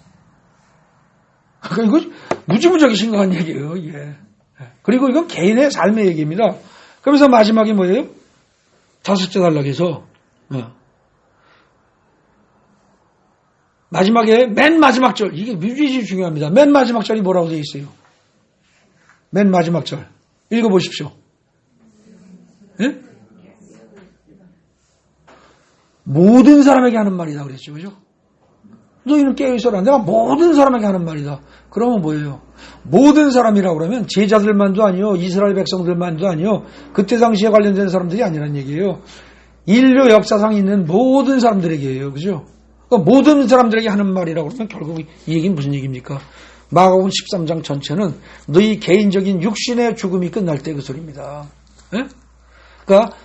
그러니까 이거 무지무지하게 심각한 얘기예요. 예. 그리고 이건 개인의 삶의 얘기입니다. 그러면서 마지막이 뭐예요? 다섯째 단락에서 마지막에 맨 마지막 절 이게 뮤지지 중요합니다. 맨 마지막 절이 뭐라고 되어 있어요? 맨 마지막 절 읽어보십시오. 예? 모든 사람에게 하는 말이다 그랬죠. 그죠? 너희는 깨어있어라. 내가 모든 사람에게 하는 말이다. 그러면 뭐예요? 모든 사람이라고 그러면 제자들만도 아니요. 이스라엘 백성들만도 아니요. 그때 당시에 관련된 사람들이 아니란 얘기예요. 인류 역사상 있는 모든 사람들에게예요. 그죠? 그러니까 모든 사람들에게 하는 말이라고 그러면 결국 이 얘기는 무슨 얘기입니까? 마가복음 13장 전체는 너희 개인적인 육신의 죽음이 끝날 때 그 소리입니다. 예? 그러니까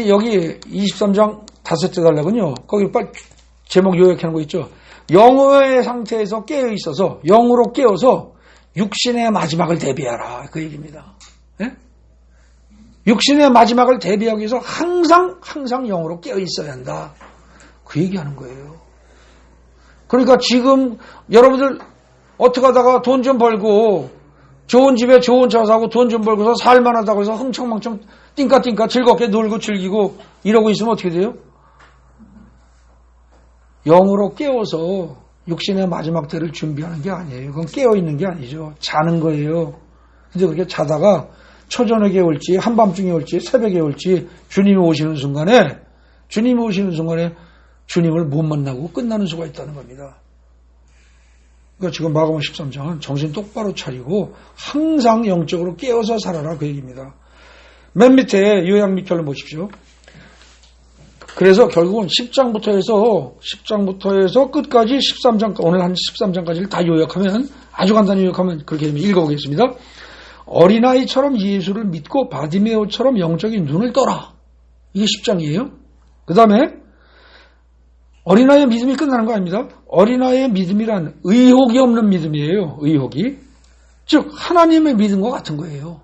여기 23장 다섯째 단락은요. 거기 빨리 제목 요약하는 거 있죠. 영의 상태에서 깨어 있어서 영으로 깨어서 육신의 마지막을 대비하라 그 얘기입니다. 예? 육신의 마지막을 대비하기 위해서 항상 영으로 깨어 있어야 한다. 그 얘기하는 거예요. 그러니까 지금 여러분들 어떻게 하다가 돈 좀 벌고 좋은 집에 좋은 차 사고 돈 좀 벌고서 살만하다고 해서 흥청망청 띵까띵까 즐겁게 놀고 즐기고 이러고 있으면 어떻게 돼요? 영으로 깨워서 육신의 마지막 때를 준비하는 게 아니에요. 그건 깨어있는 게 아니죠. 자는 거예요. 근데 그렇게 자다가 초저녁에 올지 한밤중에 올지 새벽에 올지 주님이 오시는 순간에 주님을 못 만나고 끝나는 수가 있다는 겁니다. 그러니까 지금 마가복음 13장은 정신 똑바로 차리고 항상 영적으로 깨어서 살아라 그 얘기입니다. 맨 밑에 요약 및 결론 보십시오. 그래서 결국은 10장부터 해서 끝까지 13장, 오늘 한 13장까지를 다 요약하면, 아주 간단히 요약하면 그렇게 되면 읽어보겠습니다. 어린아이처럼 예수를 믿고 바디메오처럼 영적인 눈을 떠라. 이게 10장이에요. 그 다음에 어린아이의 믿음이 끝나는 거 아닙니다. 어린아이의 믿음이란 의혹이 없는 믿음이에요. 의혹이. 즉 하나님의 믿음과 같은 거예요.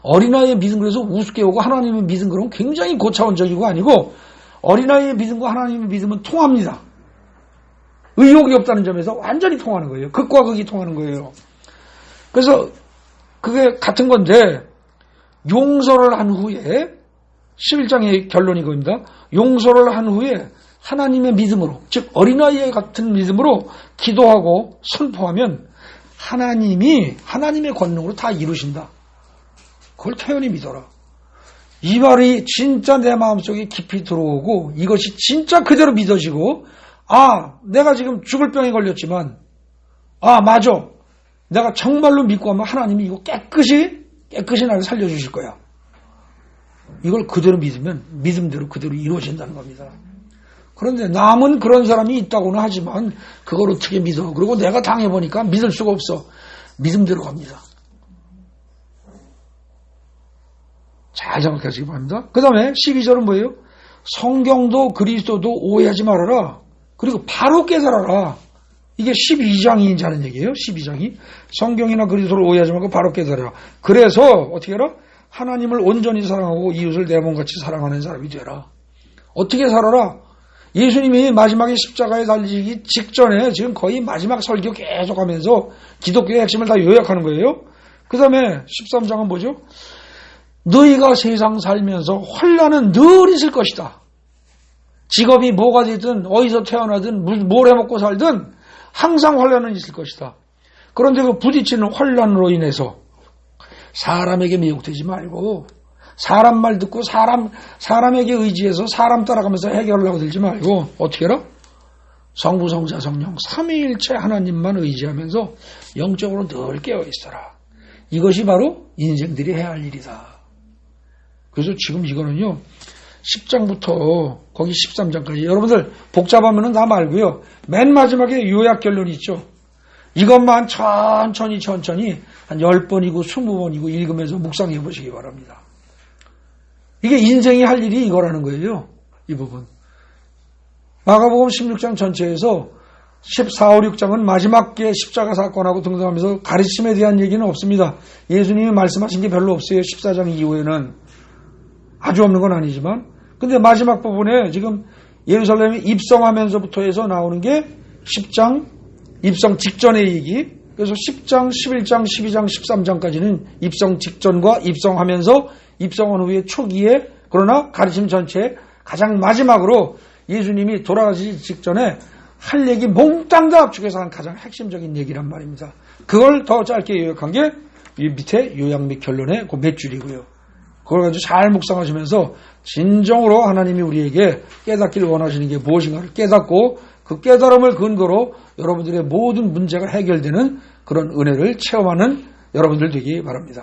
어린아이의 믿음 그래서 우습게 오고 하나님의 믿음 그러면 굉장히 고차원적이고 아니고 어린아이의 믿음과 하나님의 믿음은 통합니다. 의혹이 없다는 점에서 완전히 통하는 거예요. 극과 극이 통하는 거예요. 그래서 그게 같은 건데 용서를 한 후에 11장의 결론이 그겁니다. 용서를 한 후에 하나님의 믿음으로 즉 어린아이의 같은 믿음으로 기도하고 선포하면 하나님이 하나님의 권능으로 다 이루신다. 그걸 태연히 믿어라. 이 말이 진짜 내 마음속에 깊이 들어오고 이것이 진짜 그대로 믿어지고 내가 지금 죽을 병에 걸렸지만 맞아. 내가 정말로 믿고 하면 하나님이 이거 깨끗이 나를 살려주실 거야. 이걸 그대로 믿으면 믿음대로 그대로 이루어진다는 겁니다. 그런데 남은 그런 사람이 있다고는 하지만 그걸 어떻게 믿어. 그리고 내가 당해보니까 믿을 수가 없어. 믿음대로 갑니다. 잘 생각하시기 바랍니다. 그 다음에 12절은 뭐예요? 성경도 그리스도도 오해하지 말아라. 그리고 바로 깨달아라. 이게 12장이 하는 얘기예요. 12장이. 성경이나 그리스도를 오해하지 말고 바로 깨달아라. 그래서 어떻게 해라? 하나님을 온전히 사랑하고 이웃을 내 몸같이 사랑하는 사람이 되라. 어떻게 살아라? 예수님이 마지막에 십자가에 달리기 직전에 지금 거의 마지막 설교 계속하면서 기독교의 핵심을 다 요약하는 거예요. 그 다음에 13장은 뭐죠? 너희가 세상 살면서 환난은 늘 있을 것이다. 직업이 뭐가 되든 어디서 태어나든 뭘 해먹고 살든 항상 환난은 있을 것이다. 그런데 그 부딪히는 환난으로 인해서 사람에게 미혹되지 말고 사람 말 듣고 사람에게 의지해서 사람 따라가면서 해결하려고 들지 말고 어떻게 해라? 성부, 성자, 성령 삼위일체 하나님만 의지하면서 영적으로 늘 깨어있어라. 이것이 바로 인생들이 해야 할 일이다. 그래서 지금 이거는요 10장부터 거기 13장까지 여러분들 복잡하면은 다 말고요. 맨 마지막에 요약 결론이 있죠. 이것만 천천히 한 10번이고 20번이고 읽으면서 묵상해 보시기 바랍니다. 이게 인생이 할 일이 이거라는 거예요. 이 부분. 마가복음 16장 전체에서 14, 5, 6장은 마지막 게 십자가 사건하고 등등하면서 가르침에 대한 얘기는 없습니다. 예수님이 말씀하신 게 별로 없어요. 14장 이후에는. 아주 없는 건 아니지만. 근데 마지막 부분에 지금 예루살렘에 입성하면서부터 해서 나오는 게 10장 입성 직전의 얘기. 그래서 10장, 11장, 12장, 13장까지는 입성 직전과 입성하면서 입성한 후에 초기에 그러나 가르침 전체에 가장 마지막으로 예수님이 돌아가시기 직전에 할 얘기 몽땅 다 압축해서 한 가장 핵심적인 얘기란 말입니다. 그걸 더 짧게 요약한 게 이 밑에 요약 및 결론의 그 몇 줄이고요. 그걸 가지고 잘 묵상하시면서 진정으로 하나님이 우리에게 깨닫기를 원하시는 게 무엇인가를 깨닫고 그 깨달음을 근거로 여러분들의 모든 문제가 해결되는 그런 은혜를 체험하는 여러분들 되기 바랍니다.